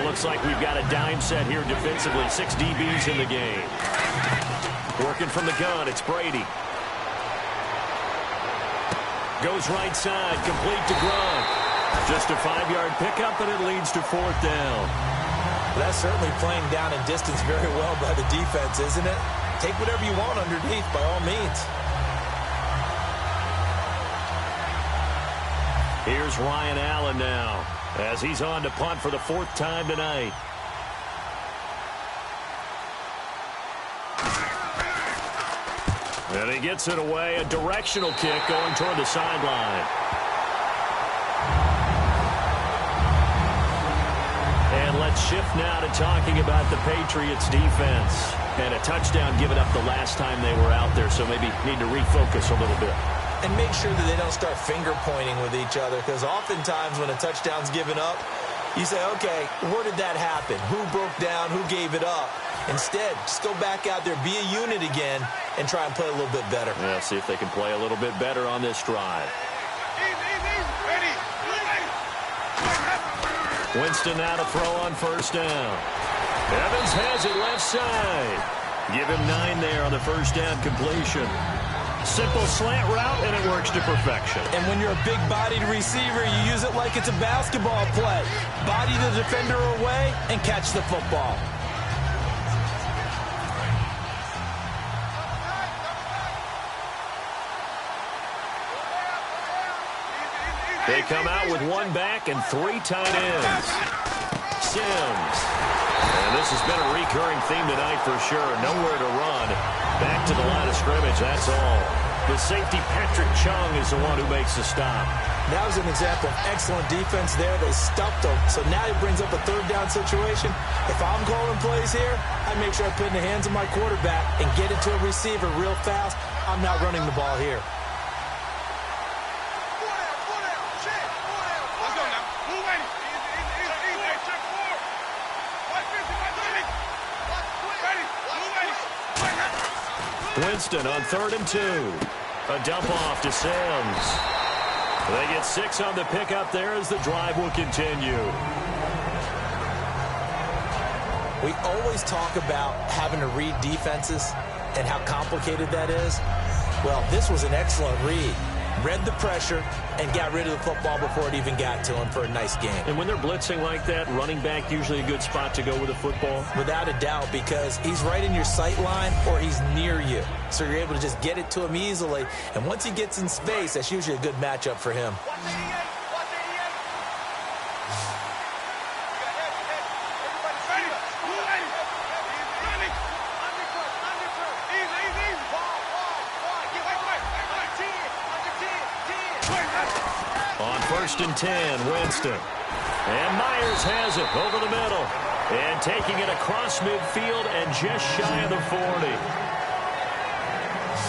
Looks like we've got a dime set here defensively. 6 DBs in the game. Working from the gun, it's Brady. Goes right side, complete to Gronk. Just a 5-yard pickup, and it leads to 4th down. That's certainly playing down in distance very well by the defense, isn't it? Take whatever you want underneath, by all means. Here's Ryan Allen now, as he's on to punt for the 4th time tonight. And he gets it away, a directional kick going toward the sideline. And let's shift now to talking about the Patriots defense. And a touchdown given up the last time they were out there, so maybe need to refocus a little bit. And make sure that they don't start finger-pointing with each other, because oftentimes when a touchdown's given up, you say, okay, where did that happen? Who broke down? Who gave it up? Instead, just go back out there, be a unit again, and try and play a little bit better. Yeah, see if they can play a little bit better on this drive. Winston now to throw on 1st down. Evans has it left side. Give him 9 there on the 1st down completion. Simple slant route, and it works to perfection. And when you're a big-bodied receiver, you use it like it's a basketball play. Body the defender away and catch the football. They come out with one back and 3 tight ends. Sims. And this has been a recurring theme tonight for sure. Nowhere to run. Back to the line of scrimmage, that's all. The safety, Patrick Chung, is the one who makes the stop. That was an example of excellent defense there. They stuffed him. So now he brings up a 3rd down situation. If I'm calling plays here, I make sure I put it in the hands of my quarterback and get it to a receiver real fast. I'm not running the ball here. Winston on 3rd and 2. A dump off to Sims. They get 6 on the pickup there as the drive will continue. We always talk about having to read defenses and how complicated that is. Well, this was an excellent read. Read the pressure and got rid of the football before it even got to him for a nice game. And when they're blitzing like that, running back usually a good spot to go with the football? Without a doubt, because he's right in your sight line or he's near you. So you're able to just get it to him easily. And once he gets in space, that's usually a good matchup for him. On 1st and 10, Winston. And Myers has it over the middle. And taking it across midfield and just shy of the 40.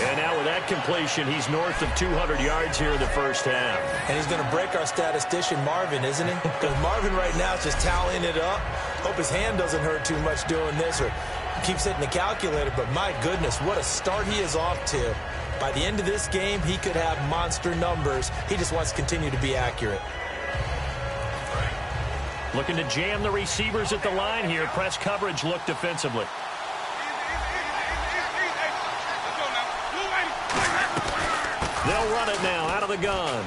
And now with that completion, he's north of 200 yards here in the first half. And he's going to break our statistician, Marvin, isn't he? Because Marvin right now is just tallying it up. Hope his hand doesn't hurt too much doing this or keeps hitting the calculator. But my goodness, what a start he is off to. By the end of this game, he could have monster numbers. He just wants to continue to be accurate. Looking to jam the receivers at the line here. Press coverage look defensively. They'll run it now out of the gun.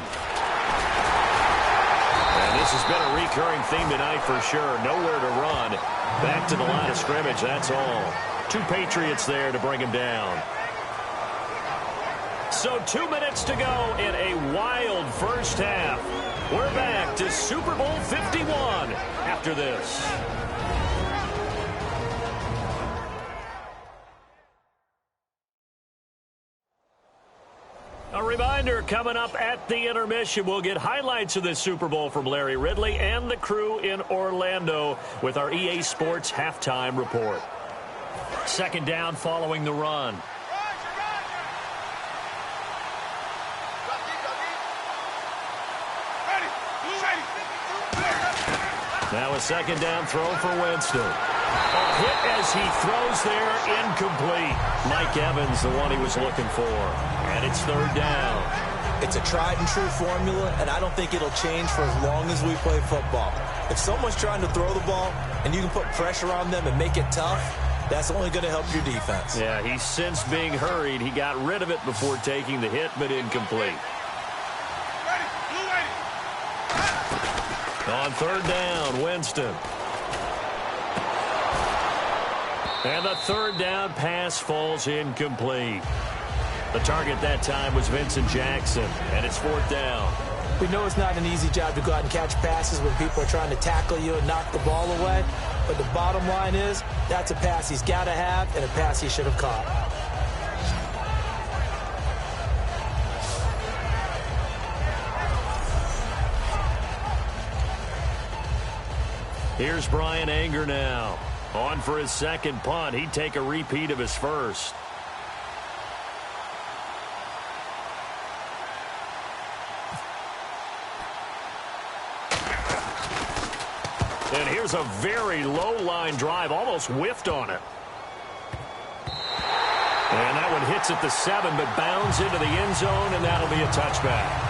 And this has been a recurring theme tonight for sure. Nowhere to run. Back to the line of scrimmage, that's all. 2 Patriots there to bring him down. So 2 minutes to go in a wild first half. We're back to Super Bowl 51 after this. A reminder, coming up at the intermission, we'll get highlights of this Super Bowl from Larry Ridley and the crew in Orlando with our EA Sports halftime report. 2nd down following the run. Now a 2nd down throw for Winston. A hit as he throws there, incomplete. Mike Evans, the one he was looking for. And it's 3rd down. It's a tried and true formula, and I don't think it'll change for as long as we play football. If someone's trying to throw the ball and you can put pressure on them and make it tough, that's only going to help your defense. Yeah, he's since being hurried. He got rid of it before taking the hit, but incomplete. On 3rd down, Winston. And the 3rd down pass falls incomplete. The target that time was Vincent Jackson, and it's 4th down. We know it's not an easy job to go out and catch passes when people are trying to tackle you and knock the ball away. But the bottom line is, that's a pass he's got to have and a pass he should have caught. Here's Brian Anger now. On for his 2nd punt. He'd take a repeat of his first. And here's a very low-line drive, almost whiffed on it. And that one hits at the 7, but bounds into the end zone, and that'll be a touchback.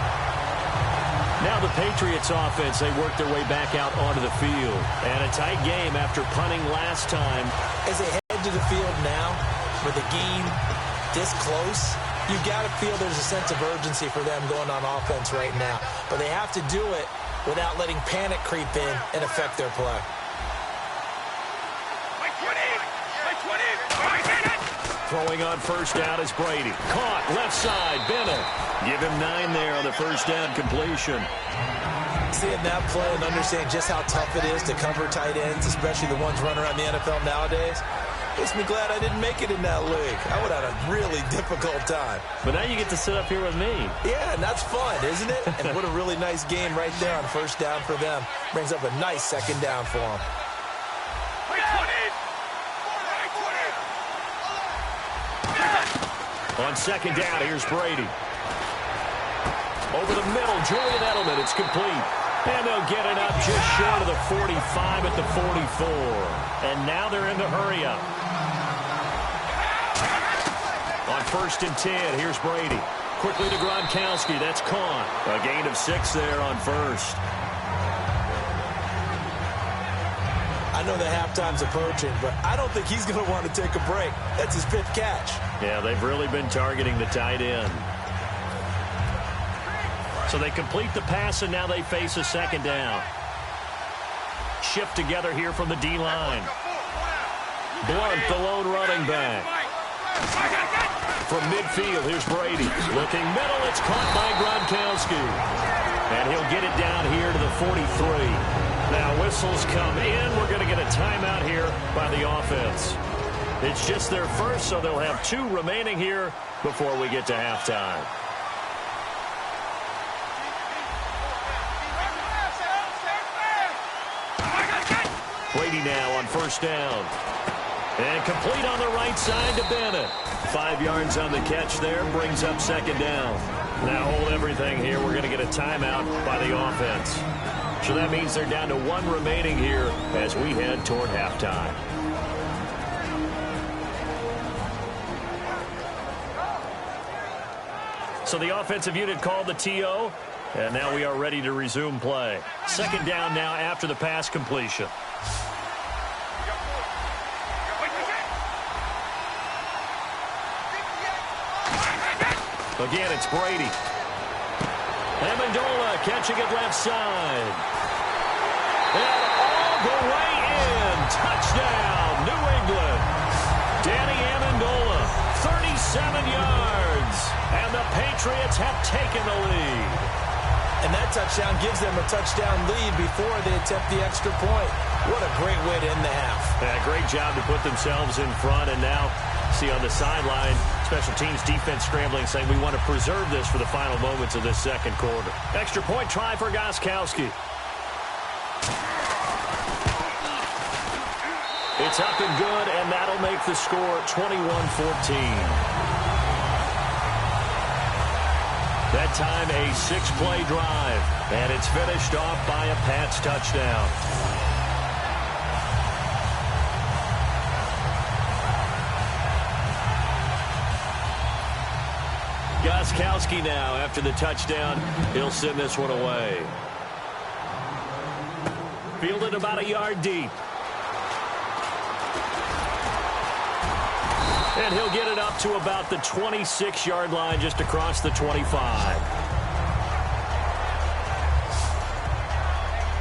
Now the Patriots offense, they work their way back out onto the field. And a tight game after punting last time. As they head to the field now, with the game this close, you've got to feel there's a sense of urgency for them going on offense right now. But they have to do it without letting panic creep in and affect their play. Throwing on first down is Brady. Caught left side, Bennett. Give him 9 there on the first down completion. Seeing that play and understanding just how tough it is to cover tight ends, especially the ones running around the NFL nowadays, makes me glad I didn't make it in that league. I would have had a really difficult time. But now you get to sit up here with me. Yeah, and that's fun, isn't it? And what a really nice game right there on first down for them. Brings up a nice second down for them. On second down, here's Brady. Over the middle, Julian Edelman. It's complete. And they'll get it up just short of the 45 at the 44. And now they're in the hurry-up. On first and 10, here's Brady. Quickly to Gronkowski. That's caught. A gain of 6 there on first. I know the halftime's approaching, but I don't think he's going to want to take a break. That's his 5th catch. Yeah, they've really been targeting the tight end. So they complete the pass, and now they face a second down. Shift together here from the D-line. Blunt, the lone running back. From midfield, here's Brady. Looking middle, it's caught by Gronkowski. And he'll get it down here to the 43. Now whistles come in. We're going to get a timeout here by the offense. It's just their first, so they'll have 2 remaining here before we get to halftime. Brady now on first down. And complete on the right side to Bennett. 5 yards on the catch there, brings up second down. Now hold everything here. We're going to get a timeout by the offense. So that means they're down to 1 remaining here as we head toward halftime. So the offensive unit called the TO, and now we are ready to resume play. Second down now after the pass completion. Again, it's Brady. Amendola catching it left side. And all the way in. Touchdown, New England. Danny Amendola, 37 yards. And the Patriots have taken the lead. And that touchdown gives them a touchdown lead before they attempt the extra point. What a great way to end the half. Yeah, great job to put themselves in front. And now, see on the sideline, special teams defense scrambling, saying we want to preserve this for the final moments of this second quarter. Extra point try for Gronkowski. It's up and good, and that'll make the score 21-14. That time a 6-play drive, and it's finished off by a Pats touchdown. Gronkowski now after the touchdown. He'll send this one away. Fielded about a yard deep. And he'll get it up to about the 26-yard line, just across the 25.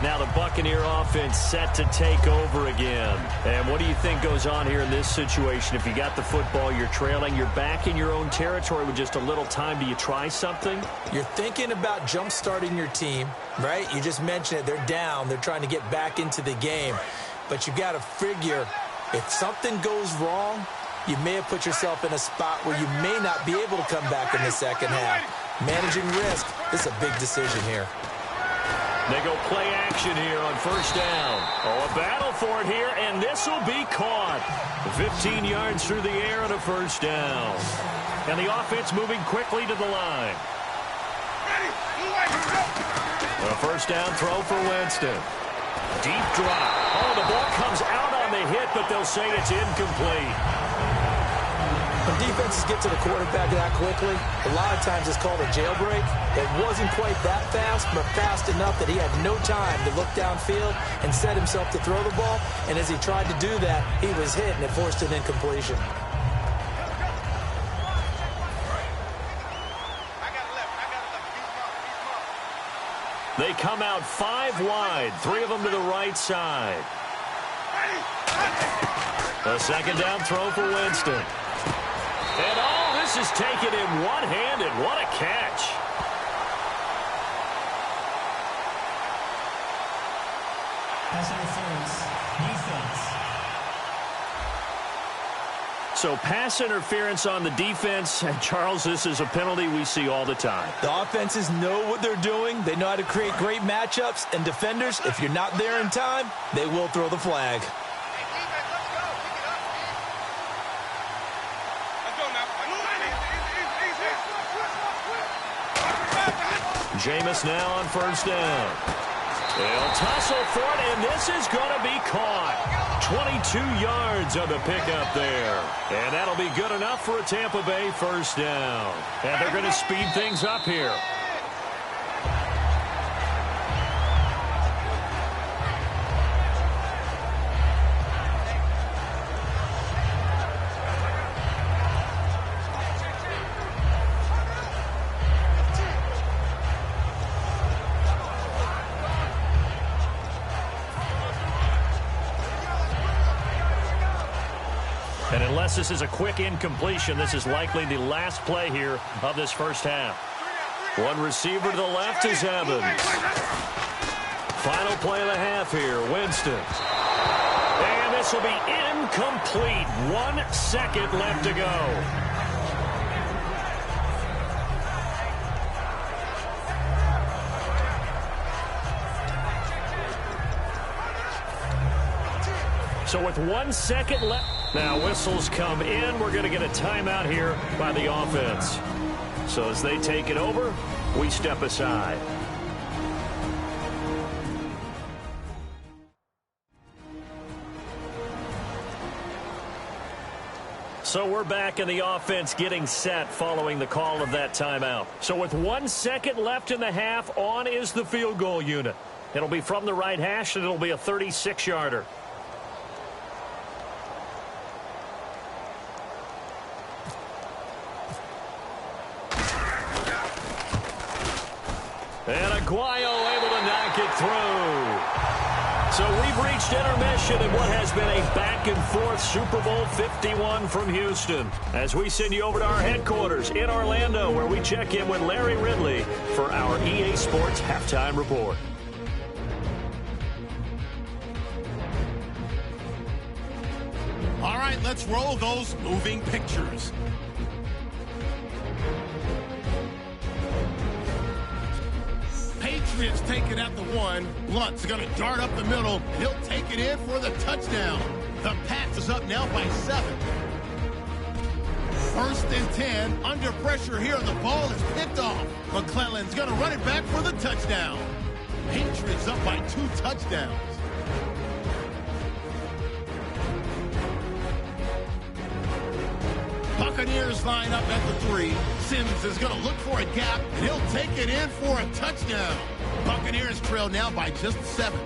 Now the Buccaneer offense set to take over again. And what do you think goes on here in this situation? If you got the football, you're trailing, you're back in your own territory with just a little time. Do you try something? You're thinking about jump-starting your team, right? You just mentioned it. They're down. They're trying to get back into the game. But you got to figure, if something goes wrong, you may have put yourself in a spot where you may not be able to come back in the second half. Managing risk, this is a big decision here. They go play action here on first down. Oh, a battle for it here, and this will be caught. 15 yards through the air on a first down. And the offense moving quickly to the line. A first down throw for Winston. Deep drop. Oh, the ball comes out on the hit, but they'll say it's incomplete. When defenses get to the quarterback that quickly, a lot of times it's called a jailbreak. It wasn't quite that fast, but fast enough that he had no time to look downfield and set himself to throw the ball. And as he tried to do that, he was hit, and it forced an incompletion. They come out 5 wide, 3 of them to the right side. A second down throw for Winston. And all this is taken in one-handed. What a catch. Pass interference. Defense. So pass interference on the defense. And, Charles, this is a penalty we see all the time. The offenses know what they're doing. They know how to create great matchups. And defenders, if you're not there in time, they will throw the flag. Jameis now on first down. They'll tussle for it, and this is going to be caught. 22 yards on the pickup there. And that'll be good enough for a Tampa Bay first down. And they're going to speed things up here. And unless this is a quick incompletion, this is likely the last play here of this first half. One receiver to the left is Evans. Final play of the half here, Winston. And this will be incomplete. 1 second left to go. So with 1 second left, now whistles come in. We're going to get a timeout here by the offense. So as they take it over, we step aside. So we're back in the offense getting set following the call of that timeout. So with 1 second left in the half, on is the field goal unit. It'll be from the right hash, and it'll be a 36-yarder. And Aguayo able to knock it through. So we've reached intermission in what has been a back-and-forth Super Bowl 51 from Houston. As we send you over to our headquarters in Orlando, where we check in with Larry Ridley for our EA Sports Halftime Report. All right, let's roll those moving pictures. Patriots take it at the 1. Blunt's going to dart up the middle. He'll take it in for the touchdown. The Pats is up now by 7. 1st and 10. Under pressure here. The ball is picked off. McClellan's going to run it back for the touchdown. Patriots up by 2 touchdowns. Buccaneers line up at the 3. Sims is going to look for a gap, and he'll take it in for a touchdown. Buccaneers trail now by just 7.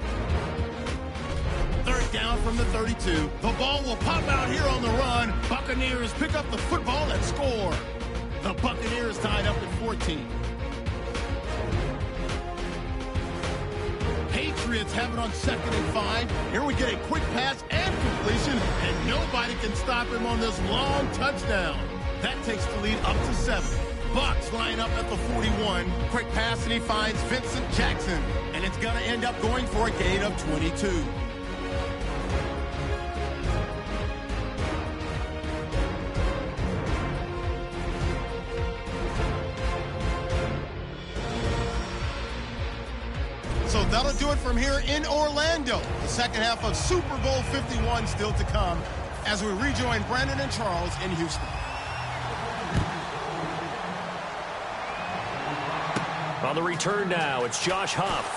3rd down from the 32. The ball will pop out here on the run. Buccaneers pick up the football and score. The Buccaneers tied up at 14. Patriots have it on 2nd and 5. Here we get a quick pass and completion, and nobody can stop him on this long touchdown. That takes the lead up to 7. Bucs line up at the 41. Quick pass, and he finds Vincent Jackson, and it's going to end up going for a gain of 22. So that'll do it from here in Orlando. The second half of Super Bowl 51 still to come as we rejoin Brandon and Charles in Houston. On the return now, it's Josh Huff.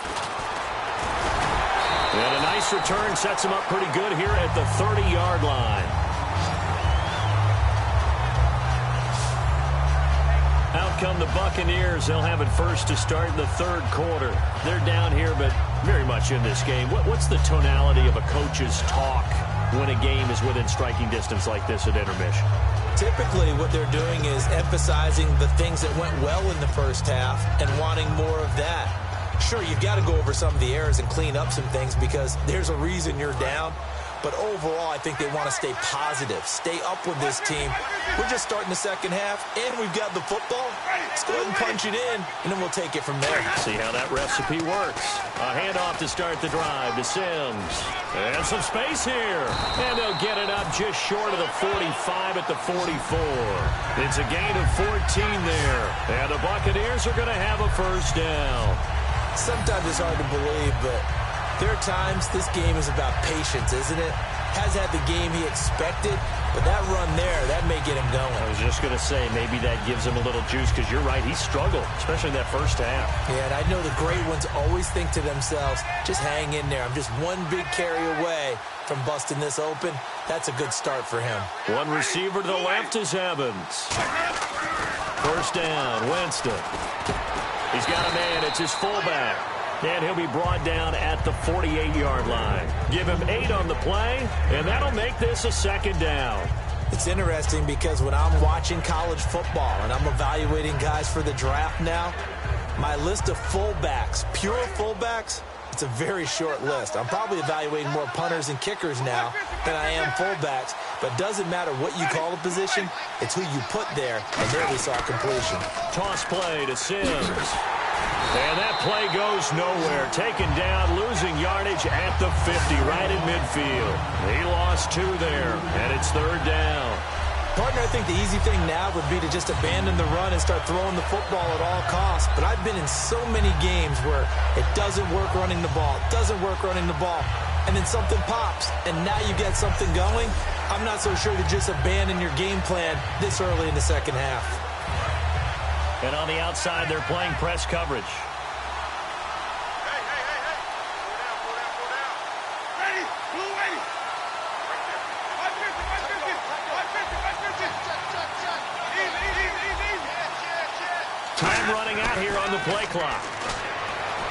And a nice return sets him up pretty good here at the 30-yard line. Out come the Buccaneers. They'll have it first to start in the 3rd quarter. They're down here, but very much in this game. What's the tonality of a coach's talk when a game is within striking distance like this at intermission? Typically, what they're doing is emphasizing the things that went well in the first half and wanting more of that. Sure, you've got to go over some of the errors and clean up some things because there's a reason you're down. But overall, I think they want to stay positive, stay up with this team. We're just starting the second half, and we've got the football. Let's go ahead and punch it in, and then we'll take it from there. See how that recipe works. A handoff to start the drive to Sims. And some space here. And they'll get it up just short of the 45 at the 44. It's a gain of 14 there. And the Buccaneers are going to have a first down. Sometimes it's hard to believe, but there are times this game is about patience, isn't it? Has had the game he expected, but that run there, that may get him going. I was just going to say, maybe that gives him a little juice, because you're right, he struggled, especially in that first half. Yeah, and I know the great ones always think to themselves, just hang in there. I'm just one big carry away from busting this open. That's a good start for him. One receiver to the left is Evans. First down, Winston. He's got a man, it's his fullback. And he'll be brought down at the 48-yard line. Give him 8 on the play, and that'll make this a second down. It's interesting because when I'm watching college football and I'm evaluating guys for the draft now, my list of fullbacks, pure fullbacks, it's a very short list. I'm probably evaluating more punters and kickers now than I am fullbacks, but it doesn't matter what you call a position, it's who you put there, and there we saw completion. Toss play to Sims. And that play goes nowhere. Taken down, losing yardage at the 50, right in midfield. He lost 2 there, and it's third down. Partner, I think the easy thing now would be to just abandon the run and start throwing the football at all costs. But I've been in so many games where it doesn't work running the ball, and then something pops, and now you get something going. I'm not so sure to just abandon your game plan this early in the second half. And on the outside, they're playing press coverage. Hey. Go down. Ready? Blue ready. Right there. 550. Time running out here on the play clock.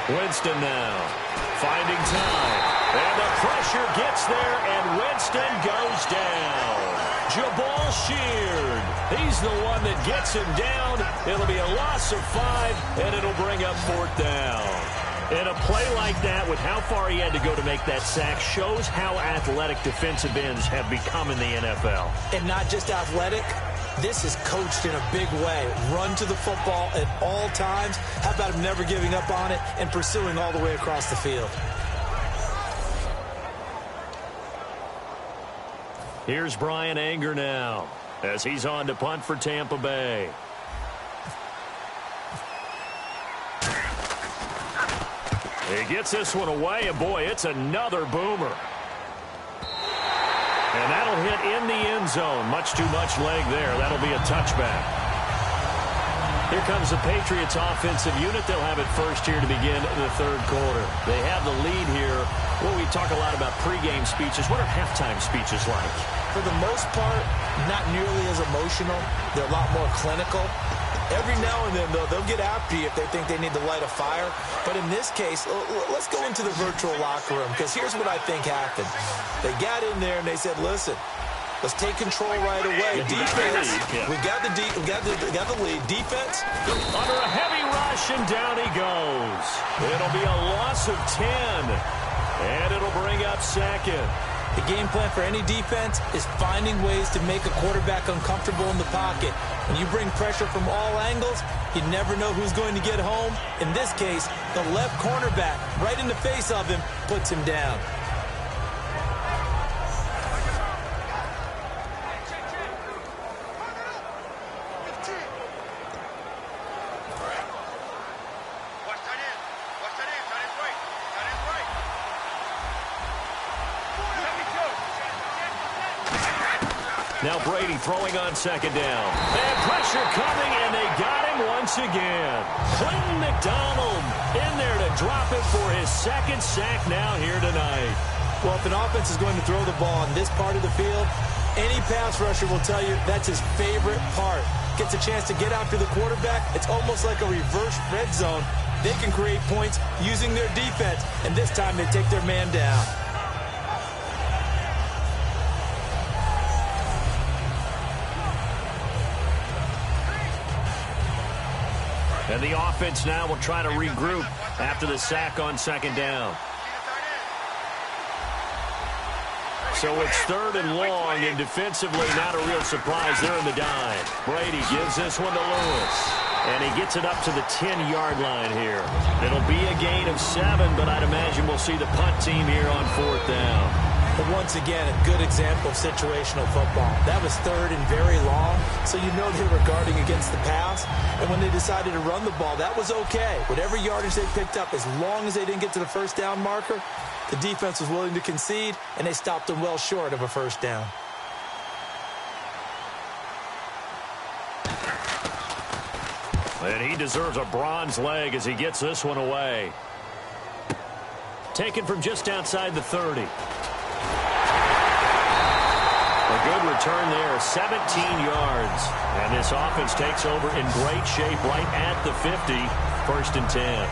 Winston now finding time. And the pressure gets there, and Winston goes down. Jabal Sheard. He's the one that gets him down. It'll be a loss of 5, and it'll bring up 4th down. And a play like that, with how far he had to go to make that sack, shows how athletic defensive ends have become in the NFL. And not just athletic. This is coached in a big way. Run to the football at all times. How about him never giving up on it and pursuing all the way across the field? Here's Brian Anger now as he's on to punt for Tampa Bay. He gets this one away, and boy, it's another boomer. And that'll hit in the end zone. Much too much leg there. That'll be a touchback. Here comes the Patriots offensive unit. They'll have it first here to begin the third quarter. They have the lead here. Well, we talk a lot about pregame speeches. What are halftime speeches like? For the most part, not nearly as emotional. They're a lot more clinical. Every now and then, though, they'll get after you if they think they need to light a fire. But in this case, let's go into the virtual locker room, because here's what I think happened. They got in there and they said, listen, let's take control right away. Defense, we got the lead. Defense. Under a heavy rush, and down he goes. It'll be a loss of 10, and it'll bring up second. The game plan for any defense is finding ways to make a quarterback uncomfortable in the pocket. When you bring pressure from all angles, you never know who's going to get home. In this case, the left cornerback, right in the face of him, puts him down. Now Brady throwing on second down. And pressure coming, and they got him once again. Clinton McDonald in there to drop it for his second sack now here tonight. Well, if an offense is going to throw the ball in this part of the field, any pass rusher will tell you that's his favorite part. Gets a chance to get after the quarterback. It's almost like a reverse red zone. They can create points using their defense, and this time they take their man down. And the offense now will try to regroup after the sack on second down. So it's 3rd and long, and defensively not a real surprise. They're in the dime. Brady gives this one to Lewis. And he gets it up to the 10-yard line here. It'll be a gain of 7, but I'd imagine we'll see the punt team here on 4th down. But once again, a good example of situational football. That was 3rd and very long, so you know they were guarding against the pass. And when they decided to run the ball, that was okay. Whatever yardage they picked up, as long as they didn't get to the first down marker, the defense was willing to concede, and they stopped them well short of a first down. And he deserves a bronze leg as he gets this one away. Taken from just outside the 30. A good return there, 17 yards. And this offense takes over in great shape right at the 50, 1st and 10.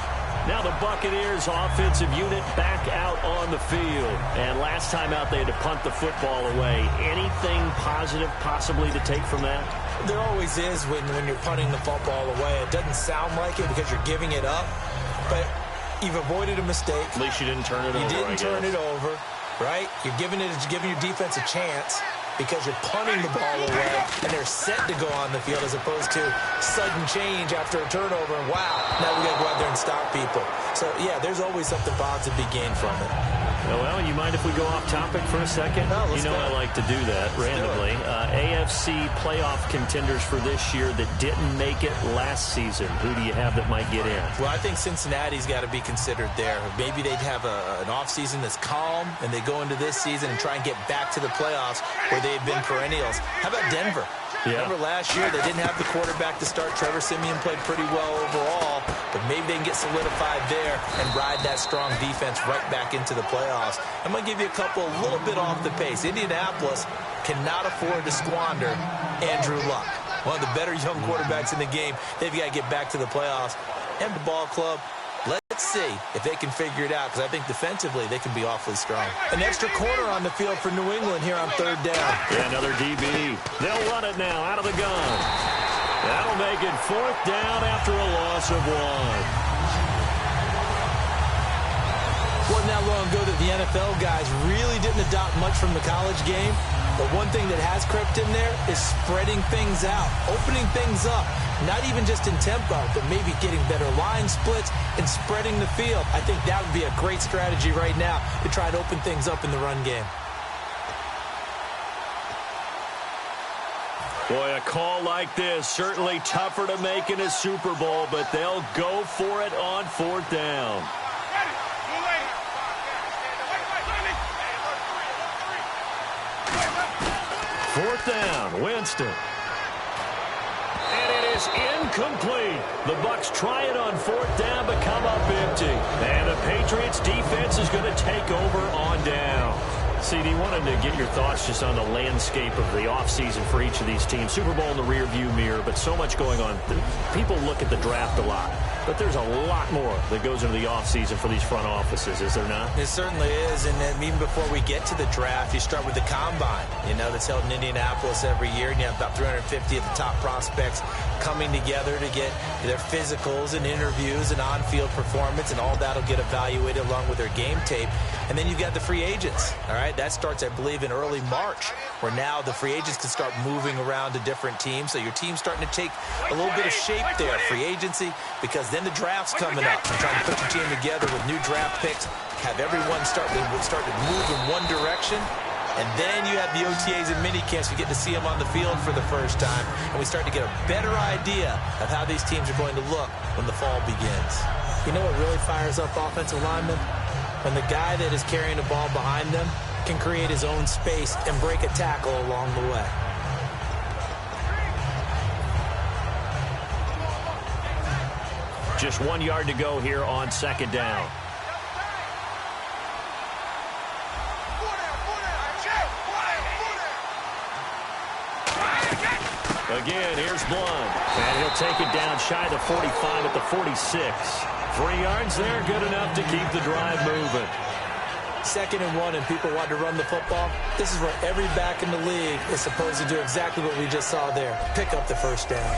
Now the Buccaneers offensive unit back out on the field. And last time out they had to punt the football away. Anything positive possibly to take from that? There always is when you're punting the football away. It doesn't sound like it because you're giving it up, but you've avoided a mistake. At least you didn't turn it over. You didn't turn it over, right? You're giving your defense a chance because you're punting the ball away, and they're set to go on the field as opposed to sudden change after a turnover. And wow, now we got to go out there and stop people. So, yeah, there's always something positive to be gained from it. Well, you mind if we go off topic for a second? No, you know go. I like to do that randomly. AFC playoff contenders for this year that didn't make it last season. Who do you have that might get in? Well, I think Cincinnati's got to be considered there. Maybe they'd have an offseason that's calm, and they go into this season and try and get back to the playoffs where they've been perennials. How about Denver? Yeah. Remember last year they didn't have the quarterback to start. Trevor Siemian played pretty well overall, but maybe they can get solidified there and ride that strong defense right back into the playoffs. I'm going to give you a little bit off the pace. Indianapolis cannot afford to squander Andrew Luck, one of the better young quarterbacks in the game. They've got to get back to the playoffs. And the ball club, let's see if they can figure it out, because I think defensively they can be awfully strong. An extra corner on the field for New England here on 3rd down. Yeah, another DB. They'll run it now out of the gun. That'll make it 4th down after a loss of 1. Wasn't that long ago that the NFL guys really didn't adopt much from the college game. But one thing that has crept in there is spreading things out, opening things up, not even just in tempo, but maybe getting better line splits and spreading the field. I think that would be a great strategy right now to try to open things up in the run game. Boy, a call like this, certainly tougher to make in a Super Bowl, but they'll go for it on 4th down. 4th down, Winston. And it is incomplete. The Bucs try it on 4th down, but come up empty. And the Patriots defense is going to take over on down. CD, wanted to get your thoughts just on the landscape of the offseason for each of these teams. Super Bowl in the rearview mirror, but so much going on. People look at the draft a lot, but there's a lot more that goes into the offseason for these front offices, is there not? It certainly is, and then even before we get to the draft, you start with the combine, that's held in Indianapolis every year, and you have about 350 of the top prospects coming together to get their physicals and interviews and on-field performance, and all that will get evaluated along with their game tape. And then you've got the free agents, all right? That starts, I believe, in early March, where now the free agents can start moving around to different teams. So your team's starting to take a little bit of shape there, free agency, because then the draft's coming up. You're trying to put your team together with new draft picks, have everyone start to move in one direction. And then you have the OTAs and minicamps. We get to see them on the field for the first time. And we start to get a better idea of how these teams are going to look when the fall begins. You know what really fires up offensive linemen? When the guy that is carrying the ball behind them can create his own space and break a tackle along the way. Just 1 yard to go here on 2nd down. Again, here's Blunt. And he'll take it down shy of the 45 at the 46. 3 yards there, good enough to keep the drive moving. 2nd and 1, and people want to run the football. This is where every back in the league is supposed to do exactly what we just saw there. Pick up the first down.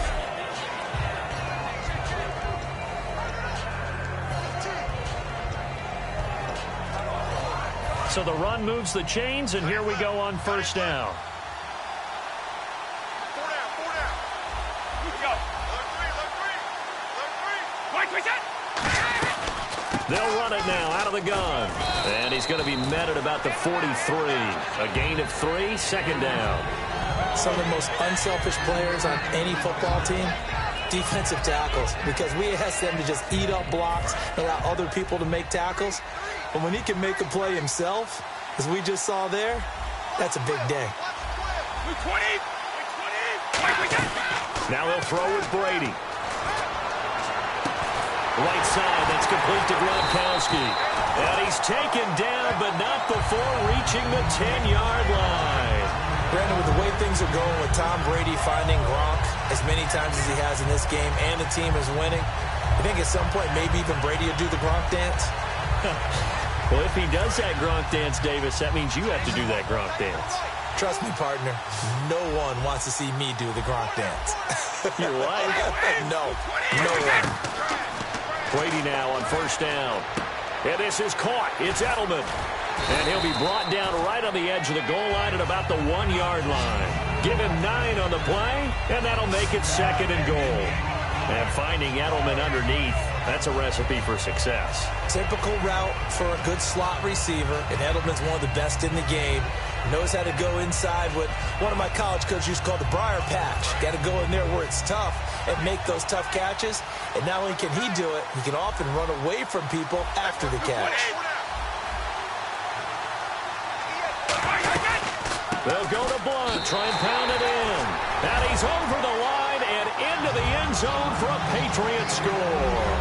So the run moves the chains, and here we go on first down. 4 down, 4 down. Let's go. Look three. They'll run it now out of the gun. And he's going to be met at about the 43. A gain of 3, second down. Some of the most unselfish players on any football team, defensive tackles, because we ask them to just eat up blocks and allow other people to make tackles. But when he can make a play himself, as we just saw there, that's a big day. Now they'll throw with Brady. Right side, that's complete to Gronkowski. And he's taken down, but not before reaching the 10-yard line. Brandon, with the way things are going with Tom Brady finding Gronk as many times as he has in this game and the team is winning, I think at some point maybe even Brady will do the Gronk dance. Well, if he does that Gronk dance, Davis, that means you have to do that Gronk dance. Trust me, partner, no one wants to see me do the Gronk dance. Your wife? No one. Brady now on first down. And this is caught. It's Edelman. And he'll be brought down right on the edge of the goal line at about the 1-yard line. Give him 9 on the play, and that'll make it second and goal. And finding Edelman underneath, that's a recipe for success. Typical route for a good slot receiver, and Edelman's one of the best in the game. Knows how to go inside what one of my college coaches used to call the briar patch. Got to go in there where it's tough and make those tough catches. And not only can he do it, he can often run away from people after the catch. They'll go to Blunt, try and pound it in. And he's over the line and into the end zone for a Patriot score.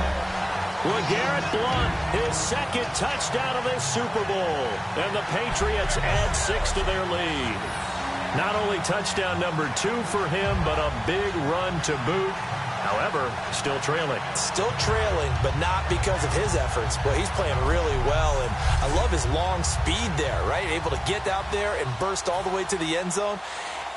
LeGarrette Blunt, his second touchdown of this Super Bowl. And the Patriots add 6 to their lead. Not only touchdown number 2 for him, but a big run to boot. However, still trailing. Still trailing, but not because of his efforts. Boy, he's playing really well, and I love his long speed there, right? Able to get out there and burst all the way to the end zone,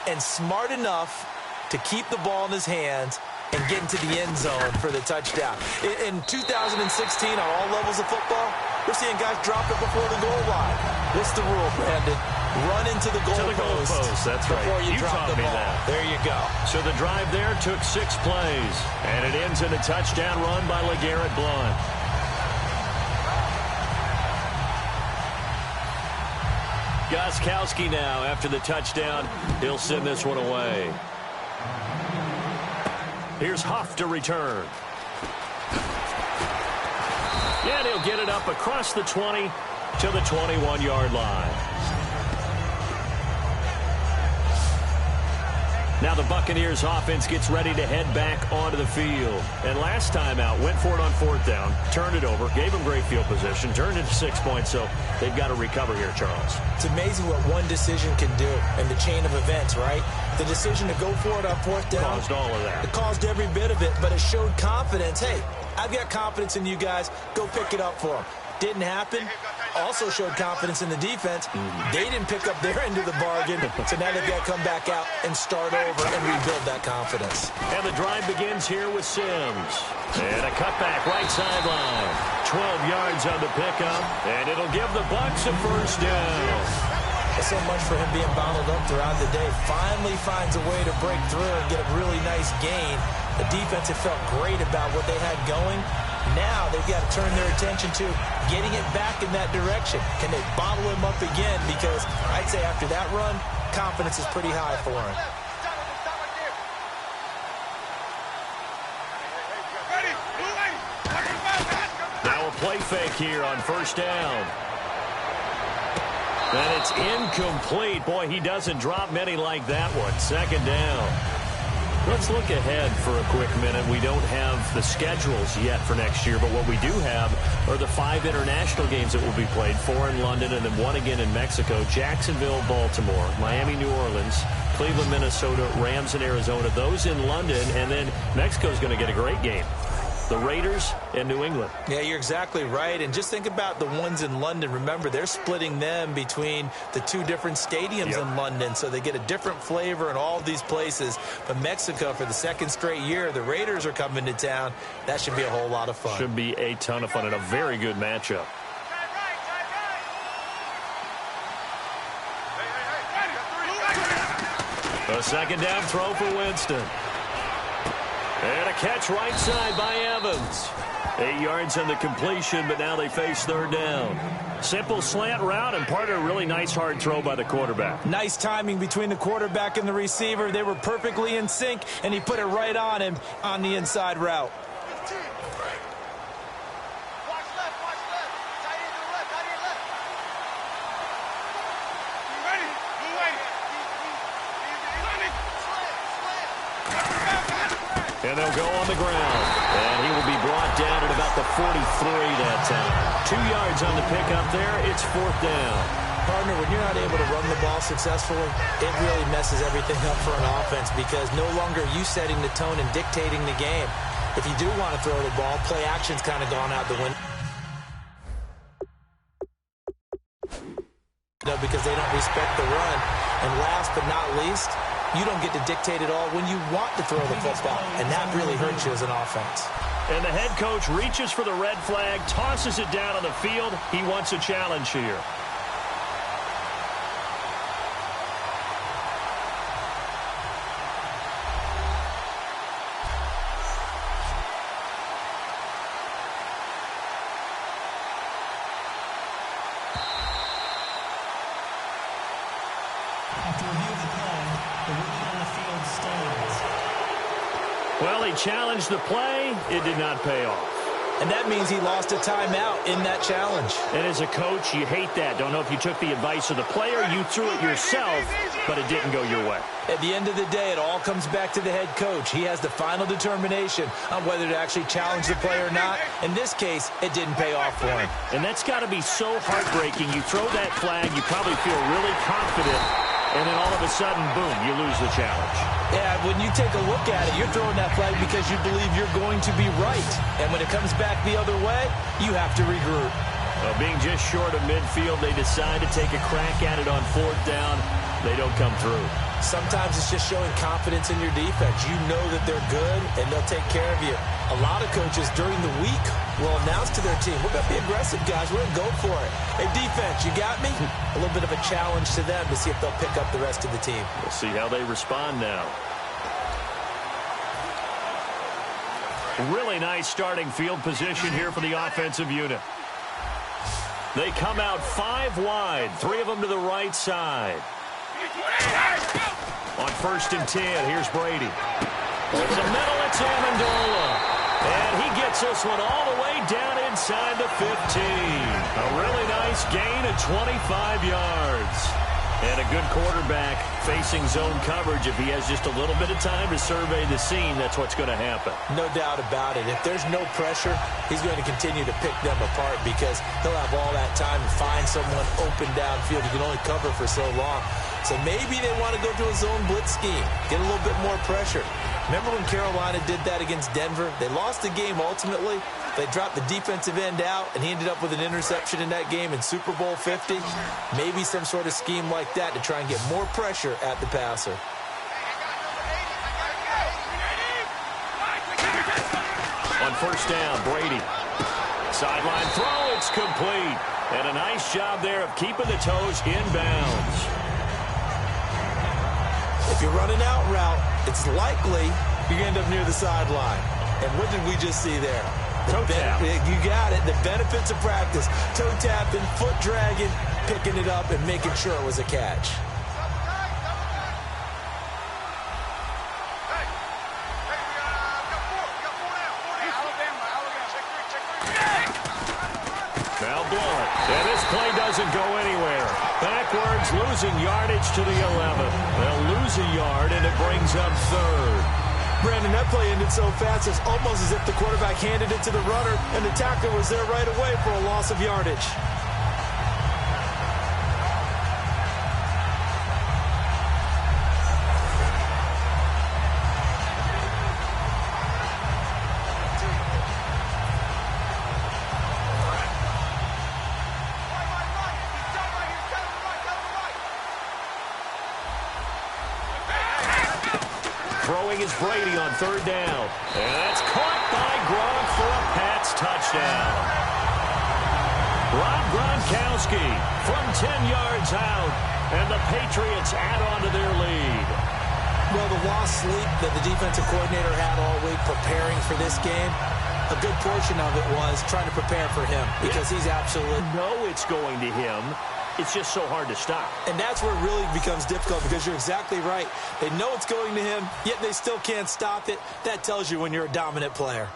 and smart enough to keep the ball in his hands and get into the end zone for the touchdown. In 2016, on all levels of football, we're seeing guys drop it before the goal line. What's the rule, Brandon? Run into the goalpost. That's right. Before you drop the ball. There you go. So the drive there took 6 plays, and it ends in a touchdown run by LeGarrette Blunt. Gostkowski now after the touchdown. He'll send this one away. Here's Huff to return. And he'll get it up across the 20 to the 21-yard line. Now the Buccaneers offense gets ready to head back onto the field. And last time out, went for it on 4th down, turned it over, gave them great field position, turned it to 6 points, so they've got to recover here, Charles. It's amazing what one decision can do in the chain of events, right? The decision to go for it on 4th down. Caused all of that. It caused every bit of it, but it showed confidence. Hey, I've got confidence in you guys. Go pick it up for them. Didn't happen. Also showed confidence in the defense. They didn't pick up their end of the bargain, so now they've got to come back out and start over and rebuild that confidence. And the drive begins here with Sims. And a cutback right sideline. 12 yards on the pickup, and it'll give the Bucs a first down. So much for him being bottled up throughout the day. Finally finds a way to break through and get a really nice gain. The defense had felt great about what they had going. Now they've got to turn their attention to getting it back in that direction. Can they bottle him up again? Because I'd say after that run, confidence is pretty high for him. Now a play fake here on first down. And it's incomplete. Boy, he doesn't drop many like that one. Second down. Let's look ahead for a quick minute. We don't have the schedules yet for next year, but what we do have are the 5 international games that will be played, 4 in London and then 1 again in Mexico, Jacksonville, Baltimore, Miami, New Orleans, Cleveland, Minnesota, Rams, and Arizona. Those in London, and then Mexico's going to get a great game. The Raiders and New England. Yeah, you're exactly right. And just think about the ones in London. Remember, they're splitting them between the 2 different stadiums in London, so they get a different flavor in all of these places. But Mexico, for the 2nd straight year, the Raiders are coming to town. That should be a whole lot of fun. Should be a ton of fun and a very good matchup. A second down throw for Winston. And a catch right side by Evans. 8 yards on the completion, but now they face third down. Simple slant route, and part of a really nice hard throw by the quarterback. Nice timing between the quarterback and the receiver. They were perfectly in sync, and he put it right on him on the inside route. And they'll go on the ground. And he will be brought down at about the 43 that time. 2 yards on the pickup there. It's fourth down. Partner, when you're not able to run the ball successfully, it really messes everything up for an offense because no longer are you setting the tone and dictating the game. If you do want to throw the ball, play action's kind of gone out the window because they don't respect the run. And last but not least, you don't get to dictate it all when you want to throw the football, and that really hurts you as an offense. And the head coach reaches for the red flag, tosses it down on the field. He wants a challenge here. After review of the play, the ruling on the field stands. Well, he challenged the play. It did not pay off. And that means he lost a timeout in that challenge. And as a coach, you hate that. Don't know if you took the advice of the player, you threw it yourself, but it didn't go your way. At the end of the day, it all comes back to the head coach. He has the final determination on whether to actually challenge the play or not. In this case, it didn't pay off for him. And that's got to be so heartbreaking. You throw that flag, you probably feel really confident, and then all of a sudden, boom, you lose the challenge. Yeah, when you take a look at it, you're throwing that flag because you believe you're going to be right. And when it comes back the other way, you have to regroup. Well, being just short of midfield, they decide to take a crack at it on fourth down. They don't come through. Sometimes it's just showing confidence in your defense. You know that they're good, and they'll take care of you. A lot of coaches during the week will announce to their team, we're going to be aggressive, guys. We're going to go for it. Hey, defense, you got me? A little bit of a challenge to them to see if they'll pick up the rest of the team. We'll see how they respond now. Really nice starting field position here for the offensive unit. They come out 5 wide, 3 of them to the right side. On 1st and 10, here's Brady. Over the middle, it's Amendola. And he gets this one all the way down inside the 15. A really nice gain of 25 yards. And a good quarterback facing zone coverage. If he has just a little bit of time to survey the scene, that's what's going to happen. No doubt about it. If there's no pressure, he's going to continue to pick them apart because he'll have all that time to find someone open downfield. He can only cover for so long. So maybe they want to go to a zone blitz scheme, get a little bit more pressure. Remember when Carolina did that against Denver? They lost the game ultimately. They dropped the defensive end out, and he ended up with an interception in that game in Super Bowl 50. Maybe some sort of scheme like that to try and get more pressure at the passer. On 1st down, Brady. Sideline throw, it's complete. And a nice job there of keeping the toes inbounds. If you're running out route, it's likely you're going to end up near the sideline. And what did we just see there? Toe tap. You got it. The benefits of practice. Toe tapping, foot dragging, picking it up, and making sure it was a catch. Now Blunt. And this play doesn't go anywhere. Backwards, losing yardage to the 11. They'll lose a yard, and it brings up 3rd. Brandon, that play ended so fast, it's almost as if the quarterback handed it to the runner, and the tackler was there right away for a loss of yardage. Throwing is Brady on 3rd down. And that's caught by Gronk for a Pats touchdown. Rob Gronkowski from 10 yards out. And the Patriots add on to their lead. Well, the lost sleep that the defensive coordinator had all week preparing for this game, a good portion of it was trying to prepare for him because he's absolutely... know it's going to him. It's just so hard to stop. And that's where it really becomes difficult because you're exactly right. They know it's going to him, yet they still can't stop it. That tells you when you're a dominant player.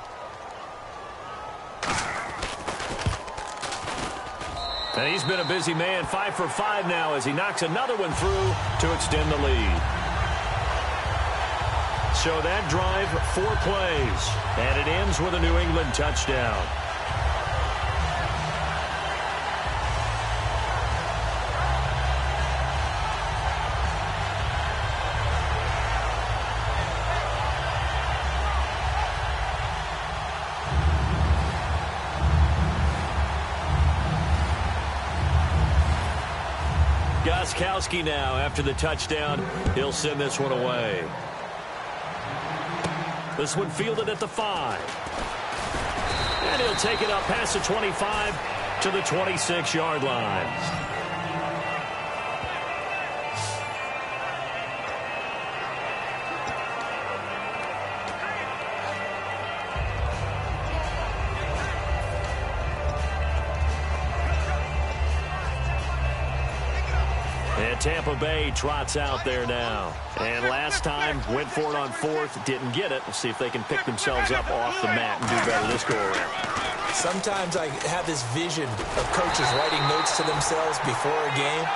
And he's been a busy man, 5 for 5 now as he knocks another one through to extend the lead. So that drive, 4 plays, and it ends with a New England touchdown. Gostkowski now after the touchdown. He'll send this one away. This one fielded at the 5. And he'll take it up past the 25 to the 26-yard line. Tampa Bay trots out there now. And last time, went for it on 4th, didn't get it. We'll see if they can pick themselves up off the mat and do better this go-around. Sometimes I have this vision of coaches writing notes to themselves before a game.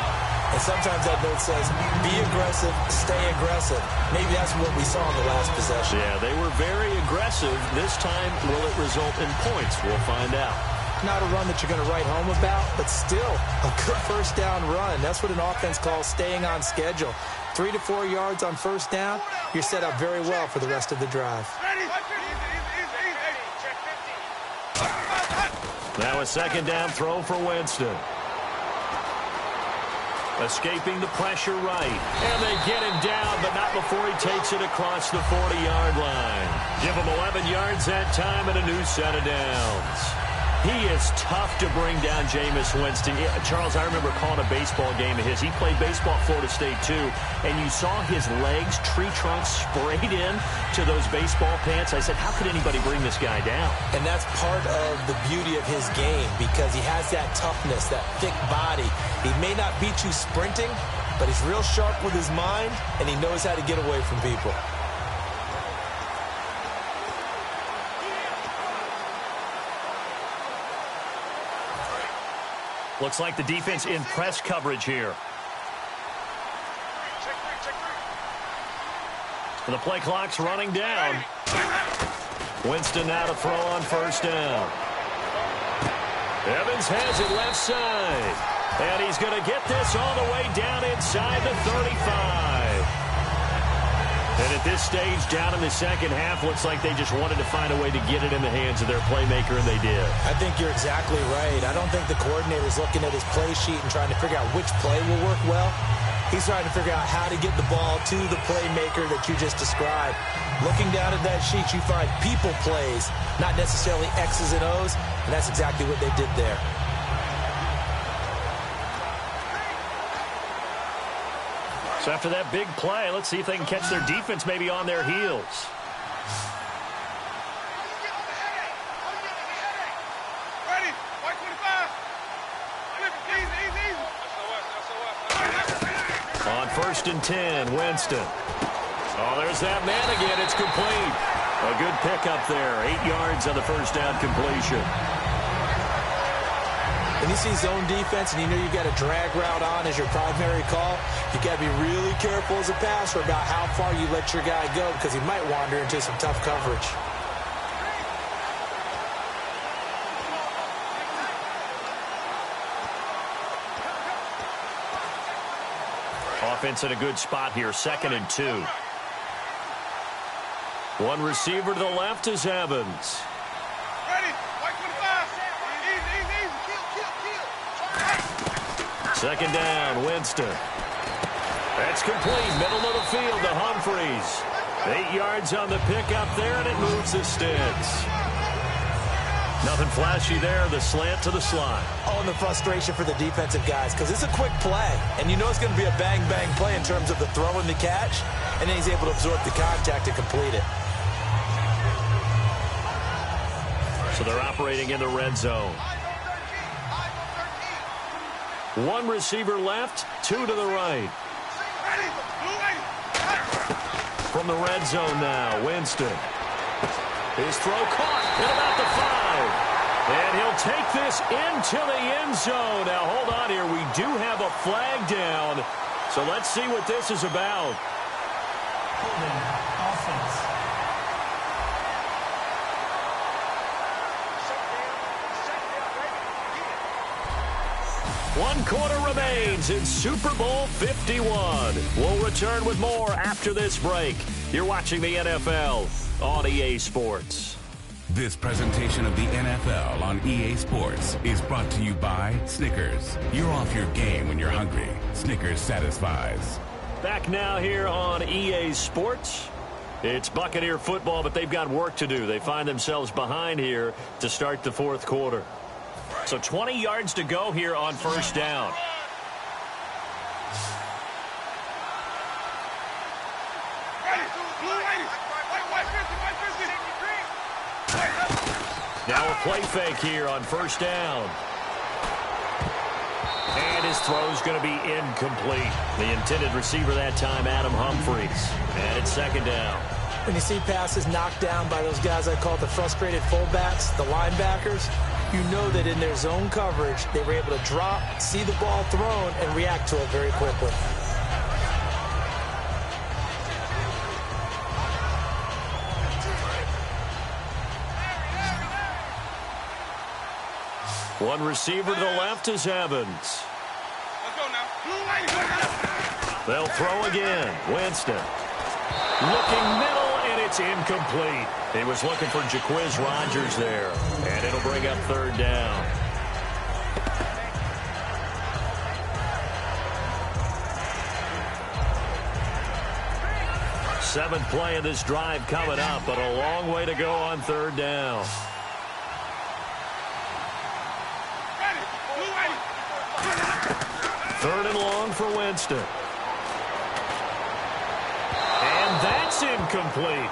And sometimes that note says, be aggressive, stay aggressive. Maybe that's what we saw in the last possession. Yeah, they were very aggressive. This time, will it result in points? We'll find out. Not a run that you're going to write home about, but still a good first down run. That's what an offense calls staying on schedule. 3 to 4 yards on first down, you're set up very well for the rest of the drive. Now a second down throw for Winston. Escaping the pressure right. And they get him down, but not before he takes it across the 40-yard line. Give him 11 yards that time and a new set of downs. He is tough to bring down Jameis Winston. Charles, I remember calling a baseball game of his. He played baseball at Florida State, too, and you saw his legs, tree trunks sprayed in to those baseball pants. I said, how could anybody bring this guy down? And that's part of the beauty of his game because he has that toughness, that thick body. He may not beat you sprinting, but he's real sharp with his mind, and he knows how to get away from people. Looks like the defense in press coverage here. And the play clock's running down. Winston now to throw on first down. Evans has it left side. And he's going to get this all the way down inside the 35. And at this stage, down in the second half, looks like they just wanted to find a way to get it in the hands of their playmaker, and they did. I think you're exactly right. I don't think the coordinator's looking at his play sheet and trying to figure out which play will work well. He's trying to figure out how to get the ball to the playmaker that you just described. Looking down at that sheet, you find people plays, not necessarily X's and O's, and that's exactly what they did there. So after that big play, let's see if they can catch their defense maybe on their heels. On 1st and 10, Winston. Oh, there's that man again. It's complete. A good pickup there. 8 yards on the first down completion. When you see zone defense and you know you've got a drag route on as your primary call, you got to be really careful as a passer about how far you let your guy go because he might wander into some tough coverage. Offense in a good spot here, 2nd and 2. One receiver to the left is Evans. Second down, Winston. That's complete, middle of the field to Humphreys. 8 yards on the pickup there, and it moves the sticks. Nothing flashy there. The slant to the slot. Oh, and the frustration for the defensive guys, because it's a quick play, and you know it's going to be a bang-bang play in terms of the throw and the catch, and then he's able to absorb the contact and complete it. So they're operating in the red zone. One receiver left, two to the right. From the red zone now, Winston. His throw caught at about the 5. And he'll take this into the end zone. Now, hold on here. We do have a flag down. So let's see what this is about. Holding offense. One quarter remains in Super Bowl 51. We'll return with more after this break. You're watching the NFL on EA Sports. This presentation of the NFL on EA Sports is brought to you by Snickers. You're off your game when you're hungry. Snickers satisfies. Back now here on EA Sports. It's Buccaneer football, but they've got work to do. They find themselves behind here to start the fourth quarter. So 20 yards to go here on first down. Now a play fake here on first down. And his throw's going to be incomplete. The intended receiver that time, Adam Humphries. And it's second down. When you see passes knocked down by those guys I call the frustrated fullbacks, the linebackers, you know that in their zone coverage, they were able to drop, see the ball thrown, and react to it very quickly. One receiver to the left is Evans. Let's go now. They'll throw again. Winston. Looking middle, and it's incomplete. He was looking for Jaquiz Rogers there. And it'll bring up third down. Seventh play of this drive coming up, but a long way to go on third down. Third and long for Winston. And that's incomplete.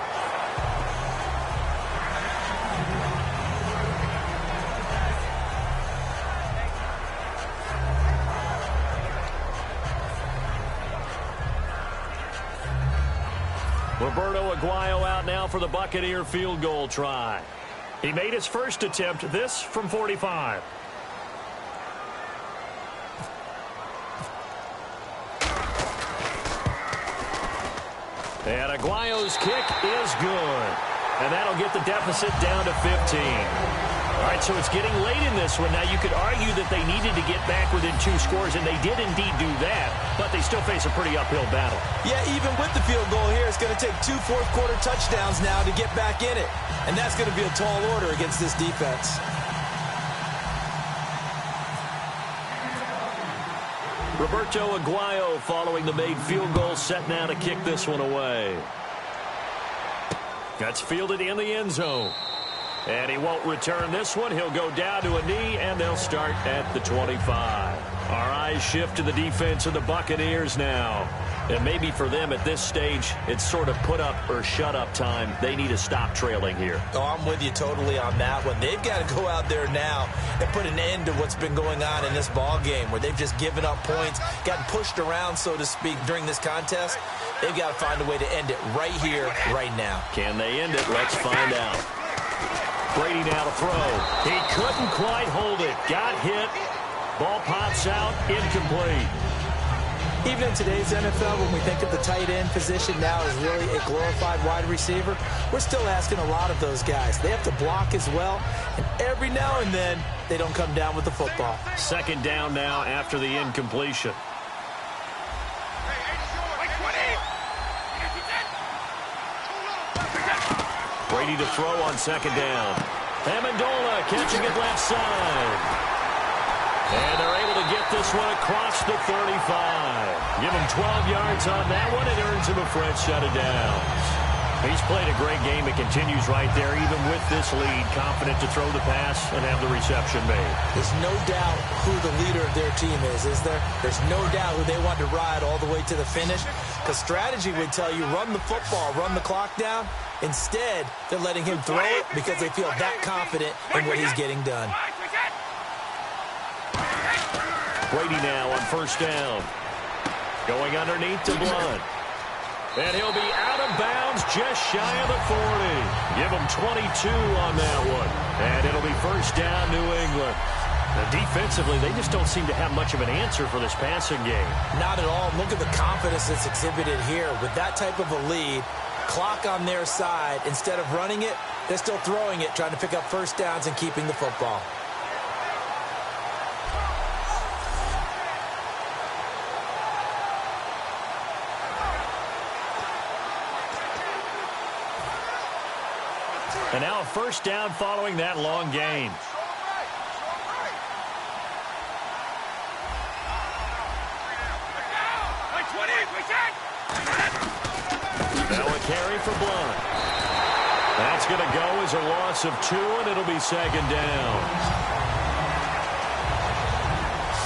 Roberto Aguayo out now for the Buccaneer field goal try. He made his first attempt, this from 45. And Aguayo's kick is good. And that'll get the deficit down to 15. All right, so it's getting late in this one. Now, you could argue that they needed to get back within 2 scores, and they did indeed do that, but they still face a pretty uphill battle. Yeah, even with the field goal here, it's going to take 2 fourth-quarter touchdowns now to get back in it. And that's going to be a tall order against this defense. Roberto Aguayo following the made field goal, set now to kick this one away. That's fielded in the end zone. And he won't return this one. He'll go down to a knee, and they'll start at the 25. Our eyes shift to the defense of the Buccaneers now. And maybe for them at this stage, it's sort of put up or shut up time. They need to stop trailing here. Oh, I'm with you totally on that one. They've got to go out there now and put an end to what's been going on in this ball game, where they've just given up points, gotten pushed around, so to speak, during this contest. They've got to find a way to end it right here, right now. Can they end it? Let's find out. Brady now to throw. He couldn't quite hold it. Got hit. Ball pops out. Incomplete. Even in today's NFL, when we think of the tight end position now as really a glorified wide receiver, we're still asking a lot of those guys. They have to block as well, and every now and then, they don't come down with the football. Second down now after the incompletion. Brady to throw on second down. Amendola catching it left side. And they're able to get this one across the 35. Give him 12 yards on that one. It earns him a fresh set of downs. He's played a great game. It continues right there, even with this lead. Confident to throw the pass and have the reception made. There's no doubt who the leader of their team is there? There's no doubt who they want to ride all the way to the finish. Because strategy would tell you, run the football, run the clock down. Instead, they're letting him throw it because they feel that confident in what he's getting done. Brady now on first down. Going underneath to Blunt. And he'll be out of bounds just shy of the 40. Give him 22 on that one. And it'll be first down, New England. Now, defensively, they just don't seem to have much of an answer for this passing game. Not at all. Look at the confidence that's exhibited here. With that type of a lead, clock on their side, instead of running it, they're still throwing it, trying to pick up first downs and keeping the football. And now a first down following that long gain. Now a carry for Blunt. That's going to go as a loss of 2, and it'll be second down.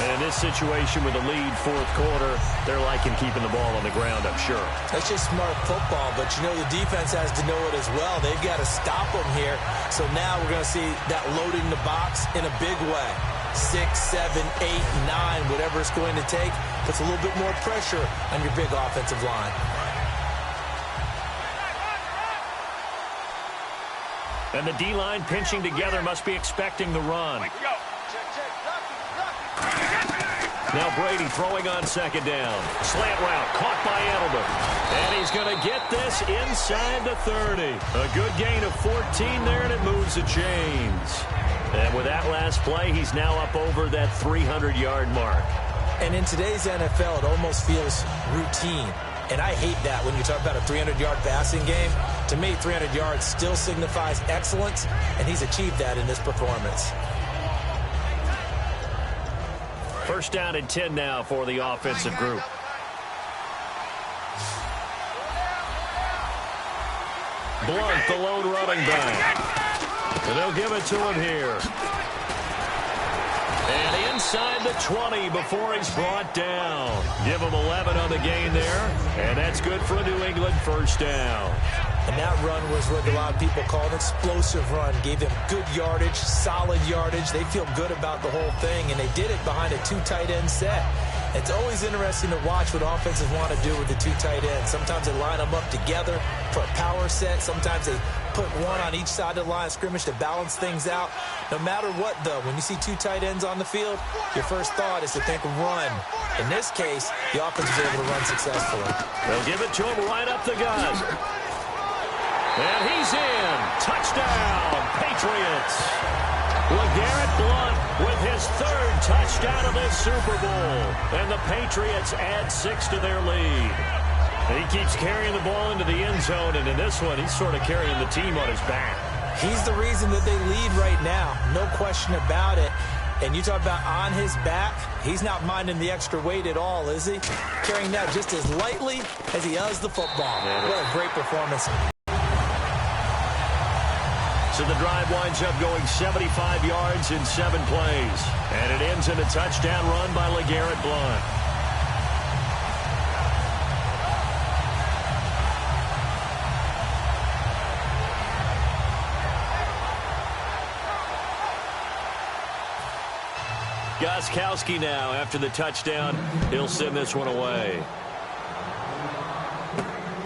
And in this situation with a lead fourth quarter, they're liking keeping the ball on the ground, I'm sure. That's just smart football, but you know the defense has to know it as well. They've got to stop them here. So now we're going to see that loading the box in a big way. 6, 7, 8, 9, whatever it's going to take, puts a little bit more pressure on your big offensive line. And the D-line pinching together must be expecting the run. Now Brady throwing on second down. Slant route caught by Edelman. And he's going to get this inside the 30. A good gain of 14 there, and it moves the chains. And with that last play, he's now up over that 300-yard mark. And in today's NFL, it almost feels routine. And I hate that when you talk about a 300-yard passing game. To me, 300 yards still signifies excellence, and he's achieved that in this performance. First down and 10 now for the offensive group. Blunt, the lone running back. And they'll give it to him here. And inside the 20 before he's brought down. Give him 11 on the gain there. And that's good for a New England first down. And that run was what a lot of people call an explosive run. Gave them good yardage, solid yardage. They feel good about the whole thing, and they did it behind a 2 tight end set. It's always interesting to watch what offenses want to do with the 2 tight ends. Sometimes they line them up together for a power set. Sometimes they put one on each side of the line of scrimmage to balance things out. No matter what, though, when you see 2 tight ends on the field, your first thought is to think run. In this case, the offense was able to run successfully. They'll give it to him right up the gut. And he's in. Touchdown, Patriots. LeGarrette Blount with his 3rd touchdown of this Super Bowl. And the Patriots add 6 to their lead. And he keeps carrying the ball into the end zone, and in this one, he's sort of carrying the team on his back. He's the reason that they lead right now. No question about it. And you talk about on his back, he's not minding the extra weight at all, is he? Carrying that just as lightly as he does the football. What a great performance. So the drive winds up going 75 yards in 7 plays. And it ends in a touchdown run by LeGarrette Blount. Gostkowski now after the touchdown. He'll send this one away.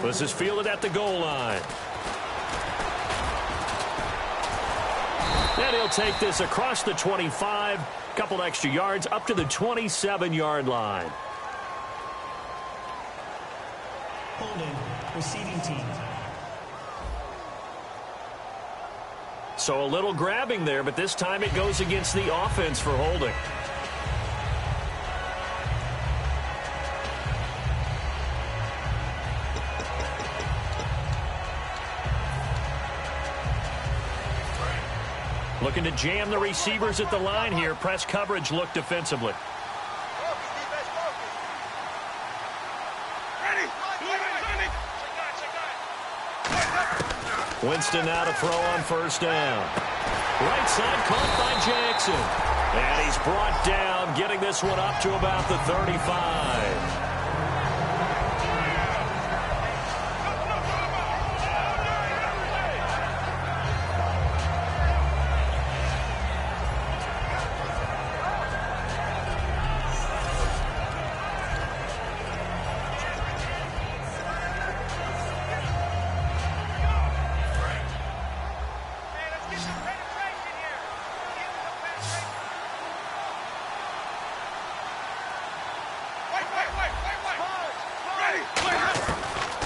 This is fielded at the goal line. And he'll take this across the 25, couple extra yards up to the 27-yard line. Holding, receiving team. So a little grabbing there, but this time it goes against the offense for holding. Looking to jam the receivers at the line here. Press coverage look defensively. Ready? Winston now to throw on first down. Right side caught by Jackson. And he's brought down, getting this one up to about the 35.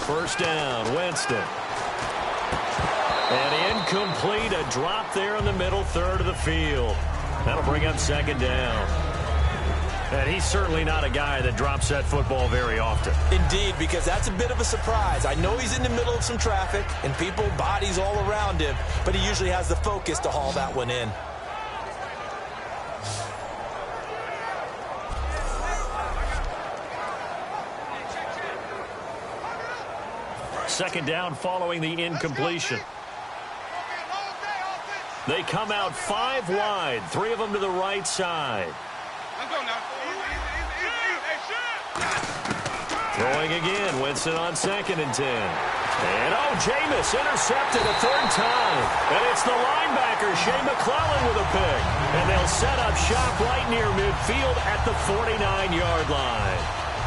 First down, Winston. And incomplete, a drop there in the middle third of the field. That'll bring up second down. And he's certainly not a guy that drops that football very often. Indeed, because that's a bit of a surprise. I know he's in the middle of some traffic and people, bodies all around him, but he usually has the focus to haul that one in. Second down following the incompletion. They come out 5 wide, 3 of them to the right side. Throwing again, Winston on 2nd and 10. And Jameis intercepted a 3rd time. And it's the linebacker, Shea McClellan, with a pick. And they'll set up shop right near midfield at the 49-yard line.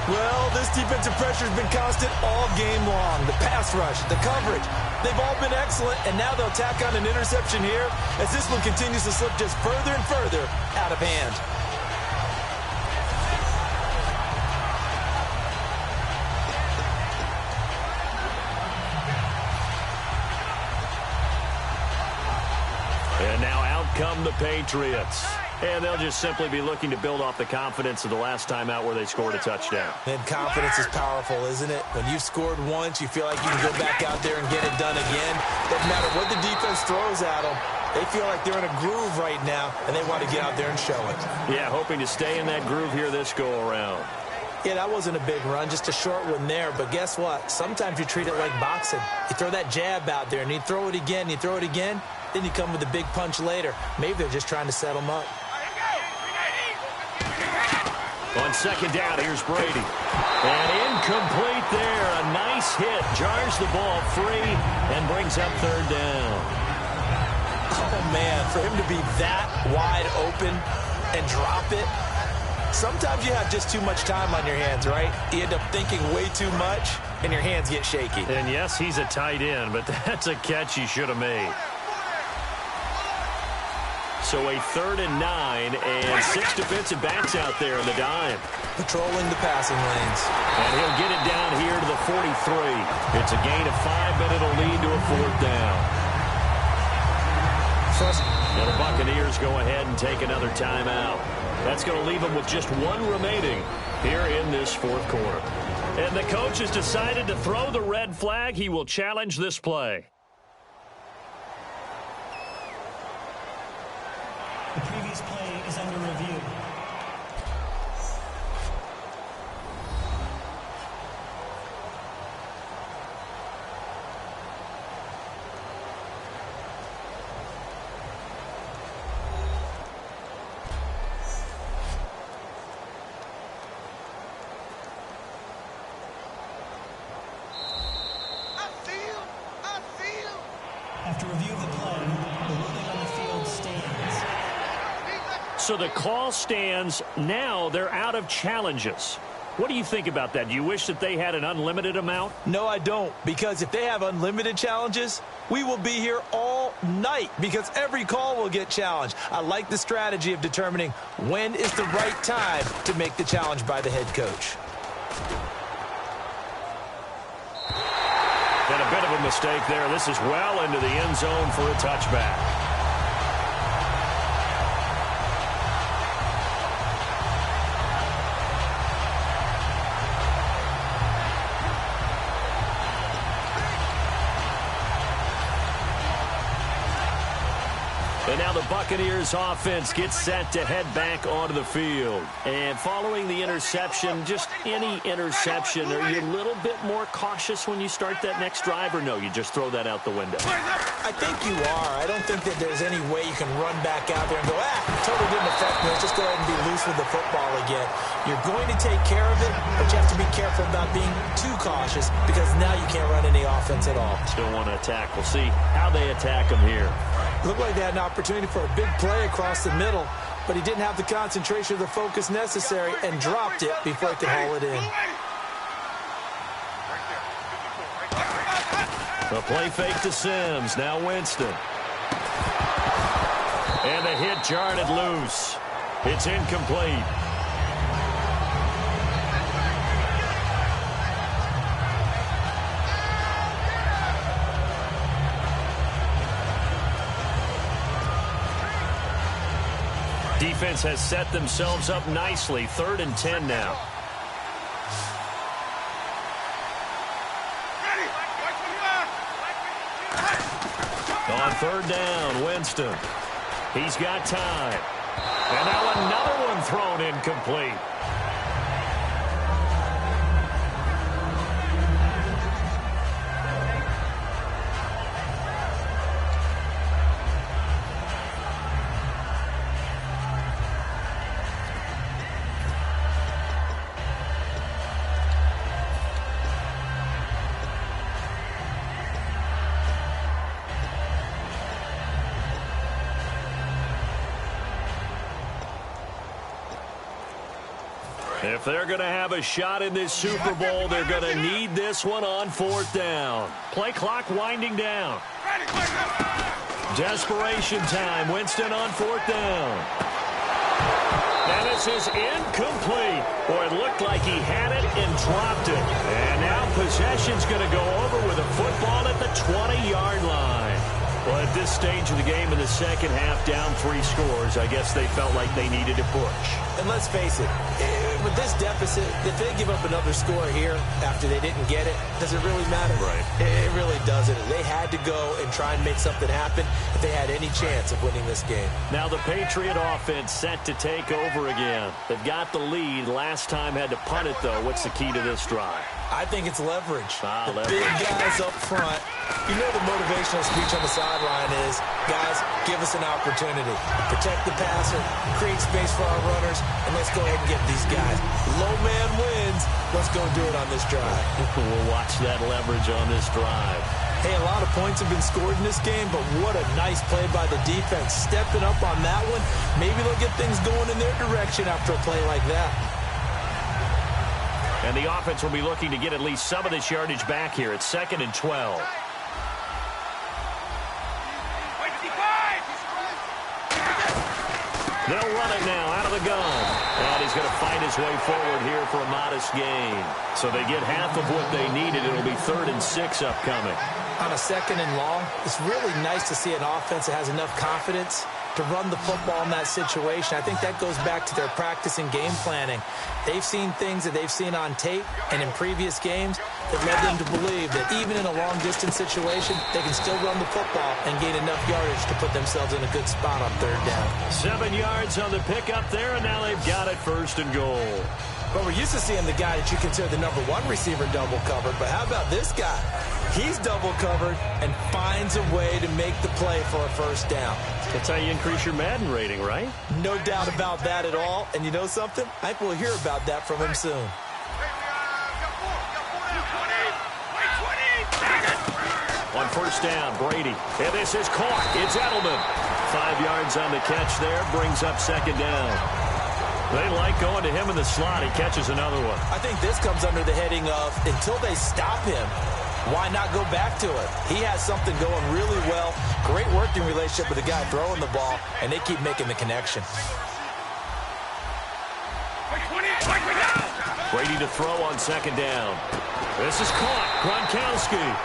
Well, this defensive pressure has been constant all game long. The pass rush, the coverage, they've all been excellent, and now they'll tack on an interception here as this one continues to slip just further and further out of hand. And now out come the Patriots. And they'll just simply be looking to build off the confidence of the last time out where they scored a touchdown. And confidence is powerful, isn't it? When you've scored once, you feel like you can go back out there and get it done again. Doesn't matter what the defense throws at them. They feel like they're in a groove right now, and they want to get out there and show it. Yeah, hoping to stay in that groove here this go-around. Yeah, that wasn't a big run, just a short one there. But guess what? Sometimes you treat it like boxing. You throw that jab out there, and you throw it again, you throw it again, then you come with a big punch later. Maybe they're just trying to set them up. On second down, here's Brady. And incomplete there. A nice hit. Jars the ball free and brings up 3rd down. Oh, man, for him to be that wide open and drop it. Sometimes you have just too much time on your hands, right? You end up thinking way too much, and your hands get shaky. And, yes, he's a tight end, but that's a catch he should have made. So a 3rd and 9 and 6 defensive backs out there in the dime. Patrolling the passing lanes. And he'll get it down here to the 43. It's a gain of 5, but it'll lead to a 4th down. And the Buccaneers go ahead and take another timeout. That's going to leave them with just 1 remaining here in this 4th quarter. And the coach has decided to throw the red flag. He will challenge this play. The previous play is under review. After review of the play, the ruling on the field stands. So the call stands. Now they're out of challenges. What do you think about that? Do you wish that they had an unlimited amount? No, I don't, because if they have unlimited challenges, we will be here all night because every call will get challenged. I like the strategy of determining when is the right time to make the challenge by the head coach. And a bit of a mistake there. This is well into the end zone for a touchback. And now the Buccaneers offense gets set to head back onto the field. And following the interception, just any interception, are you a little bit more cautious when you start that next drive, or no, you just throw that out the window? I think you are. I don't think that there's any way you can run back out there and go, totally didn't affect me. Let's just go ahead and be loose with the football again. You're going to take care of it, but you have to be careful about being too cautious because now you can't run any offense at all. Still want to attack. We'll see how they attack him here. Looked like they had an opportunity for a big play across the middle, but he didn't have the concentration or the focus necessary and dropped it before he could haul it in. The play fake to Sims. Now Winston. And the hit jarred it loose. It's incomplete. Defense has set themselves up nicely. 3rd and 10 now. On 3rd down, Winston. He's got time. And now another one thrown incomplete. If they're going to have a shot in this Super Bowl, they're going to need this one on 4th down. Play clock winding down. Desperation time. Winston on 4th down. And this is incomplete. Boy, it looked like he had it and dropped it. And now possession's going to go over with a football at the 20-yard line. Well, at this stage of the game in the second half, down 3 scores, I guess they felt like they needed to push. And let's face it, with this deficit, if they give up another score here after they didn't get it, does it really matter? Right. It really doesn't. They had to go and try and make something happen if they had any chance of winning this game. Now the Patriot offense set to take over again. They've got the lead. Last time had to punt it, though. What's the key to this drive? I think it's leverage. The Leverage. big guys up front. You know the motivational speech on the sideline is, guys, give us an opportunity. Protect the passer, create space for our runners, and let's go ahead and get these guys. Low man wins. Let's go do it on this drive. We'll watch that leverage on this drive. Hey, a lot of points have been scored in this game, but what a nice play by the defense. Stepping up on that one. Maybe they'll get things going in their direction after a play like that. And the offense will be looking to get at least some of this yardage back here. It's 2nd and 12. They'll run it now out of the gun. And he's going to fight his way forward here for a modest gain. So they get half of what they needed. It'll be 3rd and 6 upcoming. On a 2nd and long, it's really nice to see an offense that has enough confidence to run the football in that situation. I think that goes back to their practice and game planning. They've seen things that they've seen on tape and in previous games that led them to believe that even in a long-distance situation, they can still run the football and gain enough yardage to put themselves in a good spot on 3rd down. 7 yards on the pickup there, and now they've got it 1st and goal. But we're used to seeing the guy that you consider the #1 receiver double covered. But how about this guy? He's double covered and finds a way to make the play for a 1st down. That's how you increase your Madden rating, right? No doubt about that at all. And you know something? I think we'll hear about that from him soon. On 1st down, Brady. And this is caught. It's Edelman. 5 yards on the catch there. Brings up 2nd down. They like going to him in the slot. He catches another one. I think this comes under the heading of until they stop him, why not go back to it? He has something going really well. Great working relationship with the guy throwing the ball, and they keep making the connection. Brady to throw on 2nd down. This is caught. Gronkowski.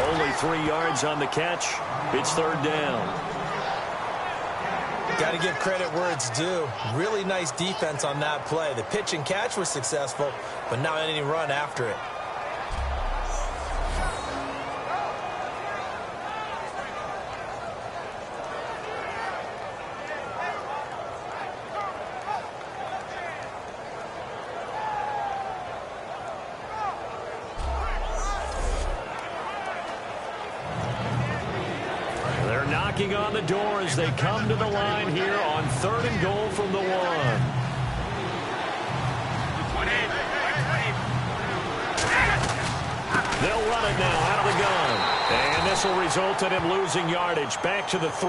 Only 3 yards on the catch. It's 3rd down. Got to give credit where it's due. Really nice defense on that play. The pitch and catch was successful, but not any run after it. knocking on the door as they come to the line here on 3rd and goal from the 1. They'll run it now out of the gun. And this will result in him losing yardage. Back to the 3.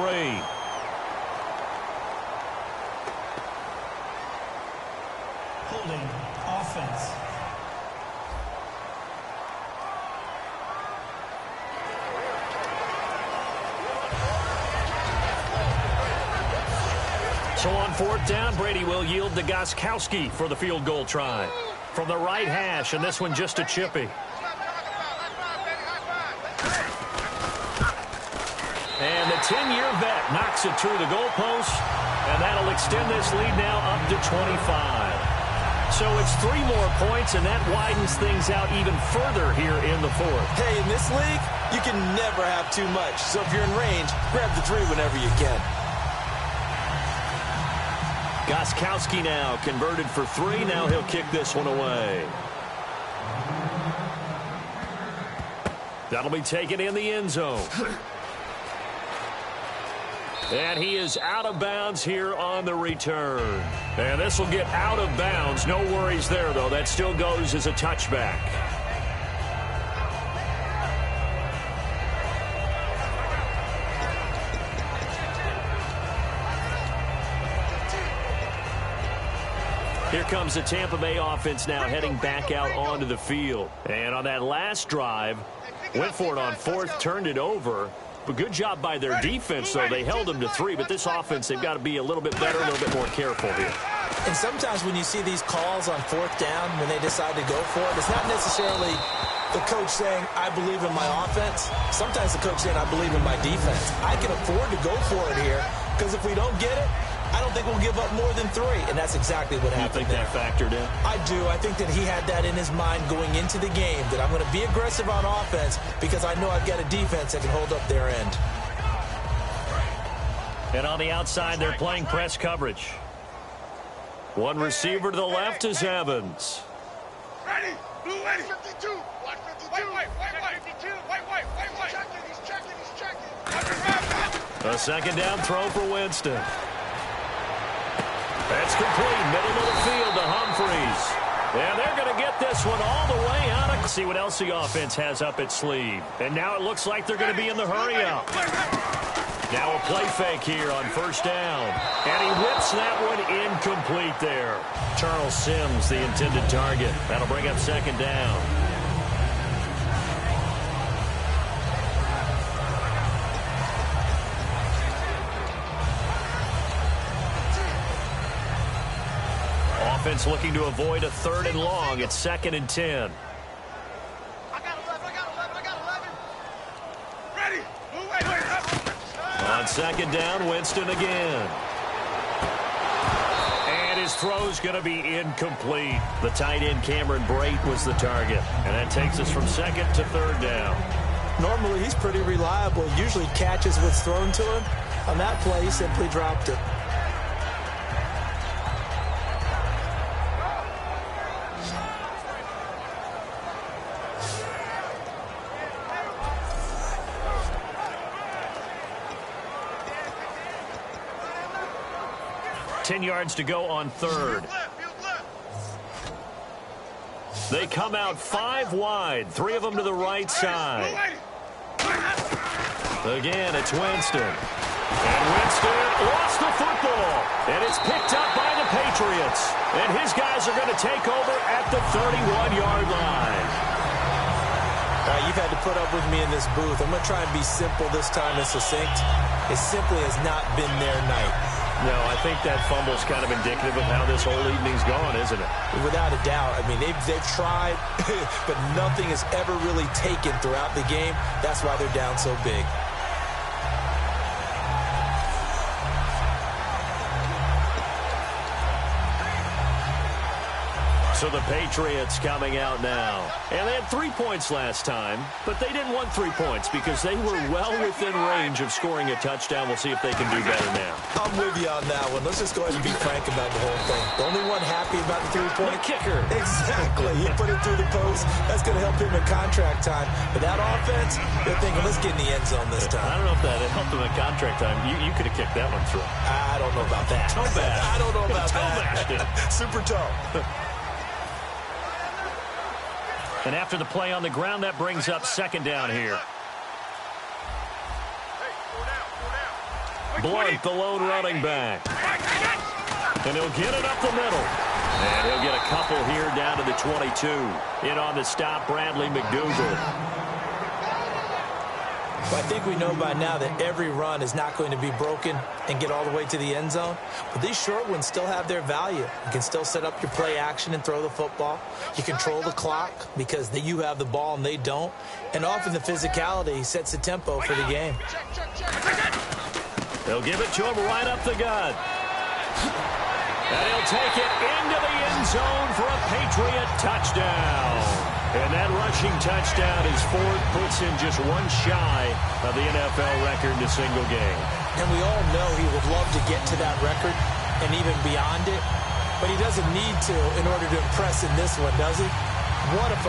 Holding offense. So on 4th down, Brady will yield to Gostkowski for the field goal try. From the right hash, and this one just a chippy. And the 10-year vet knocks it through the goalpost, and that'll extend this lead now up to 25. So it's 3 more points, and that widens things out even further here in the 4th. Hey, in this league, you can never have too much. So if you're in range, grab the 3 whenever you can. Gostkowski now converted for 3. Now he'll kick this one away. That'll be taken in the end zone. And he is out of bounds here on the return. And this will get out of bounds. No worries there, though. That still goes as a touchback. Here comes the Tampa Bay offense now heading back out onto the field. And on that last drive, went for it on 4th, turned it over. But good job by their defense, though. They held them to 3, but this offense, they've got to be a little bit better, a little bit more careful here. And sometimes when you see these calls on 4th down, when they decide to go for it, it's not necessarily the coach saying, I believe in my offense. Sometimes the coach saying, I believe in my defense. I can afford to go for it here, because if we don't get it, I don't think we'll give up more than 3, and that's exactly what happened there. You think that factored in? I do. I think that he had that in his mind going into the game, that I'm going to be aggressive on offense because I know I've got a defense that can hold up their end. And on the outside, they're playing press coverage. One receiver to the left is Evans. Ready. Blue ready. 52. 152. White. 52. White. He's checking. A 2nd down throw for Winston. That's complete. Middle of the field to Humphreys. And they're going to get this one all the way out. See what else the offense has up its sleeve. And now it looks like they're going to be in the hurry-up. Now a play fake here on 1st down. And he whips that one incomplete there. Charles Sims, the intended target. That'll bring up 2nd down. Offense looking to avoid a 3rd and long. It's 2nd and 10. I got 11. Ready. On 2nd down, Winston again. And his throw's going to be incomplete. The tight end, Cameron Brate, was the target. And that takes us from 2nd to 3rd down. Normally, he's pretty reliable. Usually catches what's thrown to him. On that play, he simply dropped it. $10 yards to go on 3rd. They come out 5 wide, 3 of them to the right side. Again, it's Winston. And Winston lost the football. And it's picked up by the Patriots. And his guys are going to take over at the 31-yard line. You've had to put up with me in this booth. I'm going to try and be simple this time and succinct. It simply has not been their night. No, I think that fumble's kind of indicative of how this whole evening's gone, isn't it? Without a doubt. I mean, they've tried, but nothing has ever really taken throughout the game. That's why they're down so big. So the Patriots coming out now. And they had 3 points last time, but they didn't want 3 points because they were well within range of scoring a touchdown. We'll see if they can do better now. I'm with you on that one. Let's just go ahead and be frank about the whole thing. The only one happy about the 3-point. The kicker. Exactly. He put it through the post. That's going to help him in contract time. But that offense, they're thinking, let's get in the end zone this time. I don't know if that helped him in contract time. You could have kicked that one through. I don't know about that. Toe bash. I don't know about that. Super toe. And after the play on the ground, that brings up second down here. Blunt, the lone running back. And he'll get it up the middle. And he'll get a couple here down to the 22. In on the stop, Bradley McDougal. Well, I think we know by now that every run is not going to be broken and get all the way to the end zone. But these short ones still have their value. You can still set up your play action and throw the football. You control the clock because you have the ball and they don't. And often the physicality sets the tempo for the game. They'll give it to him right up the gut. And he'll take it into the end zone for a Patriot touchdown. And that rushing touchdown is fourth, puts him just one shy of the NFL record in a single game. And we all know he would love to get to that record and even beyond it, but he doesn't need to in order to impress in this one, does he? What a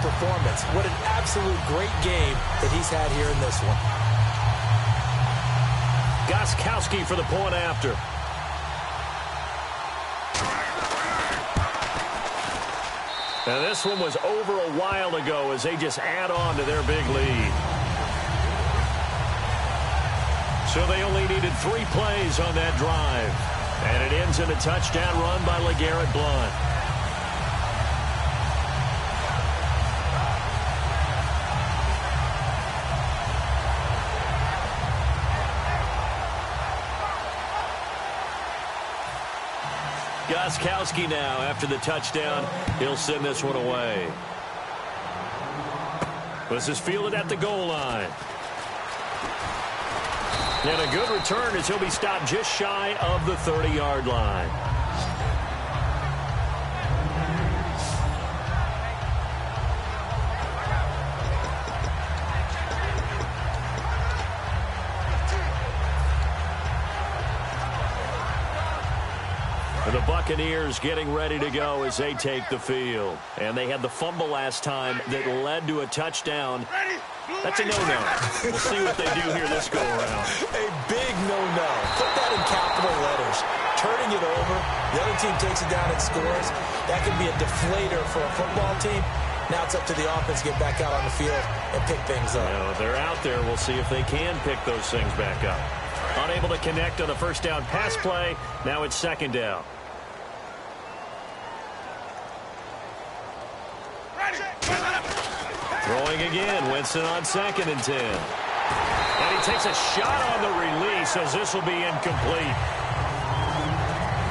performance. What an absolute great game that he's had here in this one. Gostkowski for the point after. Now, this one was over a while ago as they just add on to their big lead. So they only needed 3 plays on that drive. And it ends in a touchdown run by LeGarrette Blount. Gostkowski now, after the touchdown, he'll send this one away. This is fielded at the goal line. And a good return as he'll be stopped just shy of the 30-yard line. The Buccaneers getting ready to go as they take the field. And they had the fumble last time that led to a touchdown. That's a no-no. We'll see what they do here this go-around. A big no-no. Put that in capital letters. Turning it over, the other team takes it down and scores. That can be a deflator for a football team. Now it's up to the offense to get back out on the field and pick things up. Well, they're out there. We'll see if they can pick those things back up. Unable to connect on the first down pass play. Now it's second down. Throwing again, Winston on 2nd and 10. And he takes a shot on the release as this will be incomplete.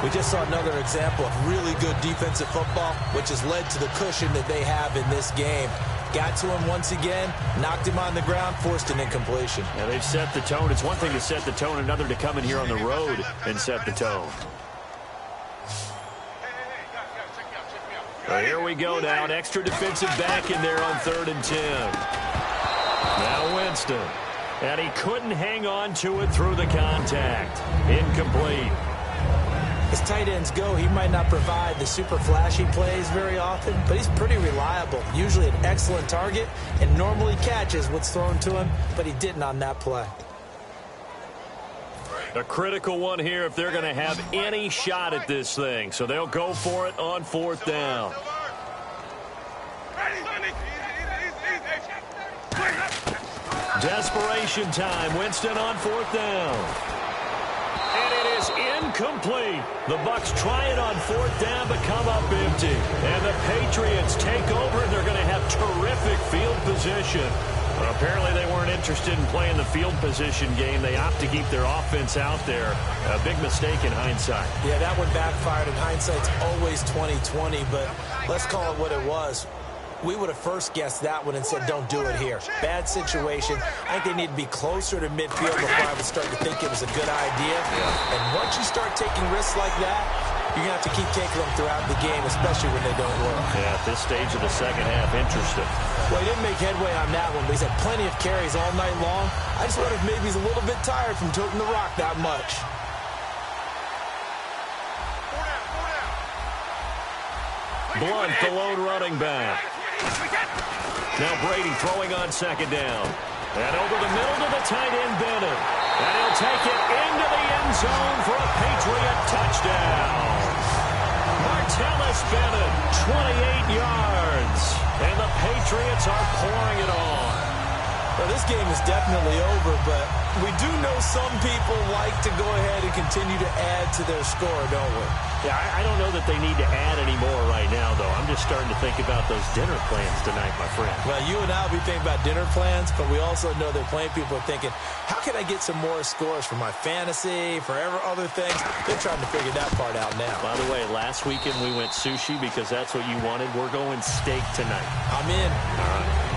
We just saw another example of really good defensive football, which has led to the cushion that they have in this game. Got to him once again, knocked him on the ground, forced an incompletion. Now they've set the tone. It's one thing to set the tone, another to come in here on the road and set the tone. So here we go now. An extra defensive back in there on 3rd and 10. Now Winston. And he couldn't hang on to it through the contact. Incomplete. As tight ends go, he might not provide the super flashy plays very often, but he's pretty reliable. Usually an excellent target and normally catches what's thrown to him, but he didn't on that play. A critical one here if they're going to have any shot at this thing. So they'll go for it on 4th down. Desperation time. Winston on 4th down. And it is incomplete. The Bucs try it on 4th down but come up empty. And the Patriots take over and they're going to have terrific field position. Well, apparently they weren't interested in playing the field position game. They opt to keep their offense out there. A big mistake in hindsight. Yeah, that one backfired. In hindsight's always 20/20, but let's call it what it was. We would have first guessed that one and said, don't do it here. Bad situation. I think they need to be closer to midfield before I would start to think it was a good idea. And once you start taking risks like that, you're going to have to keep taking them throughout the game, especially when they don't work. Yeah, at this stage of the second half, interesting. Well, he didn't make headway on that one, but he's had plenty of carries all night long. I just wonder if maybe he's a little bit tired from toting the rock that much. Blunt, the lone running back. Now Brady throwing on second down. And over the middle to the tight end, Bennett. And he'll take it into the end zone for a Patriot touchdown. Martellus Bennett, 28 yards. And the Patriots are pouring it on. Well, this game is definitely over, but we do know some people like to go ahead and continue to add to their score, don't we? Yeah, I don't know that they need to add any more right now, though. I'm just starting to think about those dinner plans tonight, my friend. Well, you and I will be thinking about dinner plans, but we also know that plenty of people are thinking, how can I get some more scores for my fantasy, for other things? They're trying to figure that part out now. By the way, last weekend we went sushi because that's what you wanted. We're going steak tonight. I'm in. All right.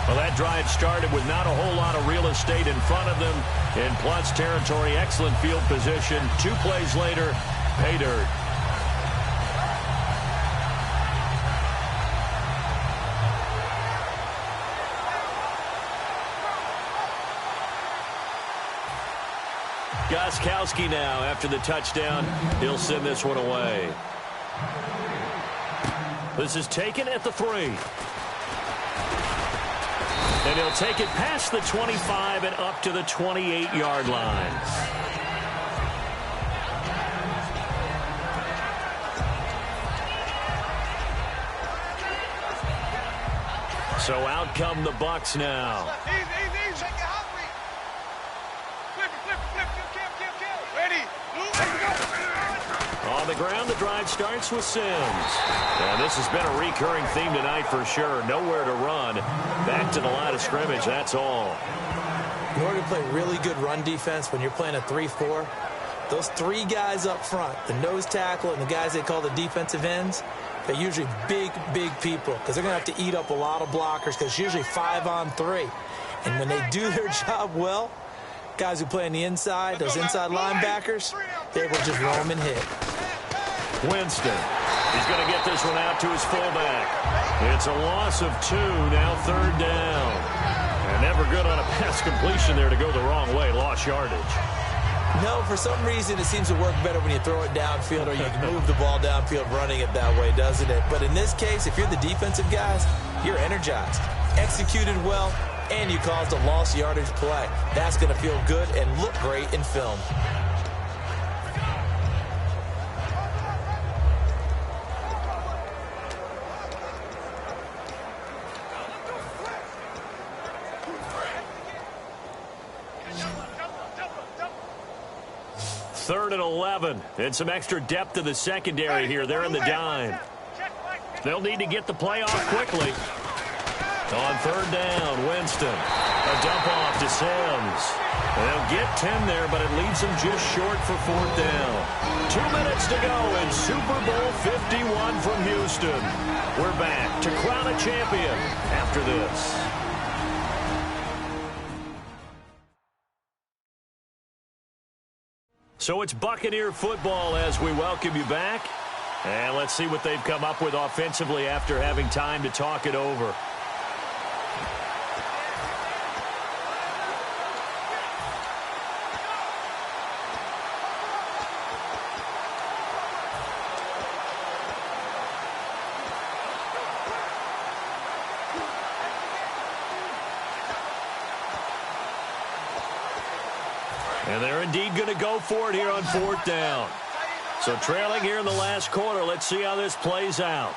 Well, that drive started with not a whole lot of real estate in front of them. In plus territory, excellent field position. 2 plays later, pay dirt. Gostkowski now after the touchdown. He'll send this one away. This is taken at the 3. And he'll take it past the 25 and up to the 28-yard line. So out come the Bucs now. Easy. Shake it hungry. Flip. Kill. Ready. On the ground, the drive starts with Sims. And this has been a recurring theme tonight for sure. Nowhere to run. Back to the line of scrimmage, that's all. In order to play really good run defense when you're playing a 3-4, those 3 guys up front, the nose tackle and the guys they call the defensive ends, they're usually big people because they're going to have to eat up a lot of blockers because it's usually 5-on-3. And when they do their job well, guys who play on the inside, those inside linebackers, they're able to just roam and hit. Winston. He's going to get this one out to his fullback. It's a loss of 2, now 3rd down. And never good on a pass completion there to go the wrong way. Lost yardage. No, for some reason it seems to work better when you throw it downfield or you can move the ball downfield running it that way, doesn't it? But in this case, if you're the defensive guys, you're energized, executed well, and you caused a lost yardage play. That's going to feel good and look great in film. Third and 11, and some extra depth to the secondary here. They're in the dime. They'll need to get the play off quickly. On 3rd down, Winston. A dump off to Sims. They'll get 10 there, but it leaves them just short for 4th down. 2 minutes to go in Super Bowl 51 from Houston. We're back to crown a champion after this. So it's Buccaneer football as we welcome you back. And let's see what they've come up with offensively after having time to talk it over. And they're indeed going to go for it here on 4th down. So trailing here in the last quarter. Let's see how this plays out.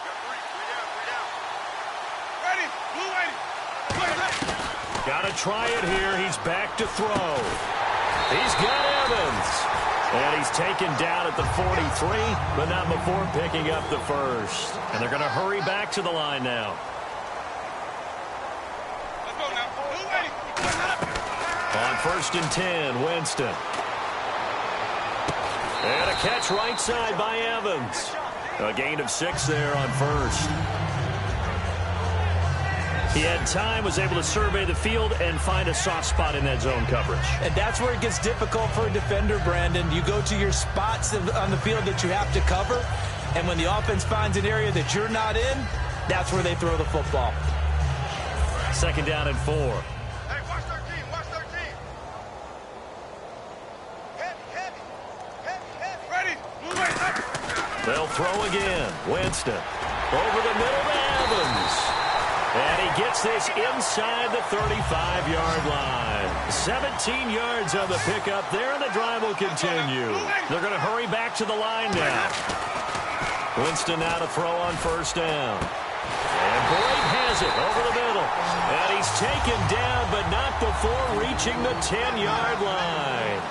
Got to try it here. He's back to throw. He's got Evans. And he's taken down at the 43, but not before picking up the first. And they're going to hurry back to the line now. On 1st and 10, Winston. And a catch right side by Evans. A gain of 6 there on 1st. He had time, was able to survey the field and find a soft spot in that zone coverage. And that's where it gets difficult for a defender, Brandon. You go to your spots on the field that you have to cover, and when the offense finds an area that you're not in, that's where they throw the football. 2nd down and 4. Hey, watch their team. Watch their team. Heavy. Ready. Move it up. They'll throw again. Winston over the middle to Evans. And he gets this inside the 35-yard line. 17 yards on the pickup there, and the drive will continue. They're going to hurry back to the line now. Winston now to throw on 1st down. And Boyd has it over the middle. And he's taken down, but not before reaching the 10-yard line.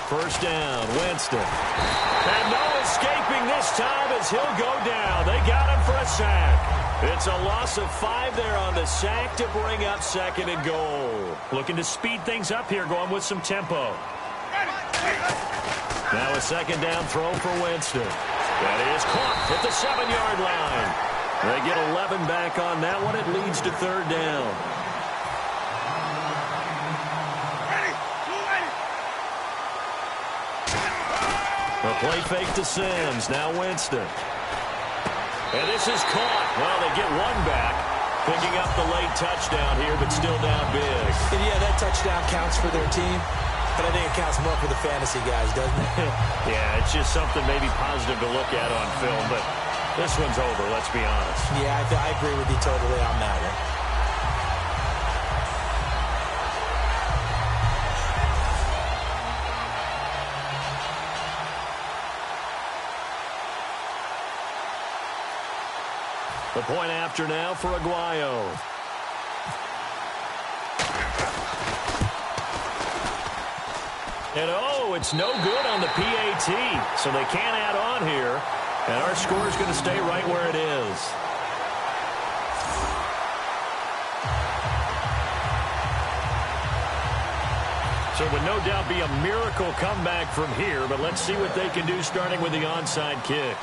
First down, Winston. And no escaping this time as he'll go down. They got him for a sack. It's a loss of 5 there on the sack to bring up 2nd and goal. Looking to speed things up here, going with some tempo. Now a 2nd down throw for Winston. That is caught at the 7-yard line. They get 11 back on that one. It leads to 3rd down. A play fake to Sims. Now Winston. And this is caught. Well, they get 1 back. Picking up the late touchdown here, but still down big. And yeah, that touchdown counts for their team. But I think it counts more for the fantasy guys, doesn't it? Yeah, it's just something maybe positive to look at on film. But this one's over, let's be honest. Yeah, I agree with you totally on that one. The point after now for Aguayo. And oh, it's no good on the PAT. So they can't add on here. And our score is going to stay right where it is. So it would no doubt be a miracle comeback from here. But let's see what they can do starting with the onside kick.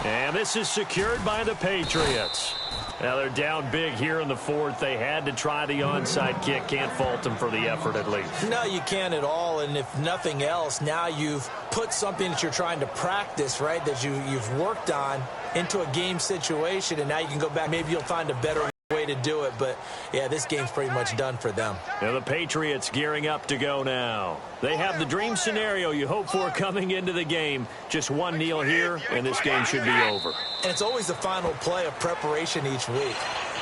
And this is secured by the Patriots. Now they're down big here in the 4th. They had to try the onside kick. Can't fault them for the effort at least. No, you can't at all. And if nothing else, now you've put something that you're trying to practice, right, that you've worked on into a game situation. And now you can go back. Maybe you'll find a better way to do it. But, yeah, this game's pretty much done for them. Now the Patriots gearing up to go now. They have the dream scenario you hope for coming into the game. Just 1 kneel here, and this game should be over. And it's always the final play of preparation each week.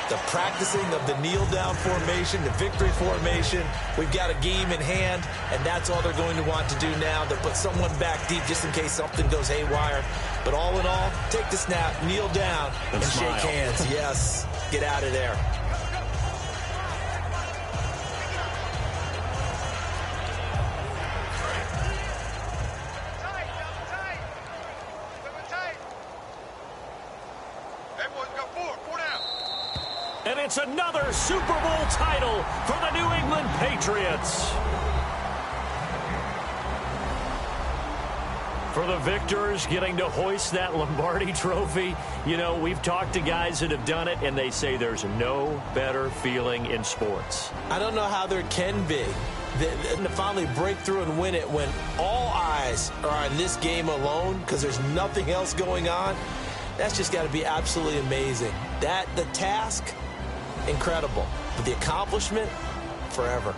The practicing of the kneel-down formation, the victory formation. We've got a game in hand, and that's all they're going to want to do now. They'll put someone back deep just in case something goes haywire. But all in all, take the snap, kneel down, and shake hands. Yes, get out of there. And it's another Super Bowl title for the New England Patriots. For the victors, getting to hoist that Lombardi trophy, you know, we've talked to guys that have done it, and they say there's no better feeling in sports. I don't know how there can be. To finally break through and win it when all eyes are on this game alone because there's nothing else going on, that's just got to be absolutely amazing. The task, incredible. But the accomplishment, forever.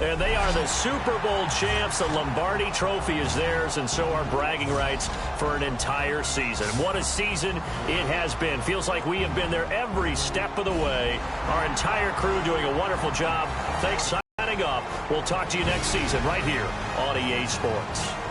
And they are the Super Bowl champs. The Lombardi trophy is theirs, and so are bragging rights for an entire season. What a season it has been. Feels like we have been there every step of the way. Our entire crew doing a wonderful job. Thanks, signing signing off. We'll talk to you next season right here on EA Sports.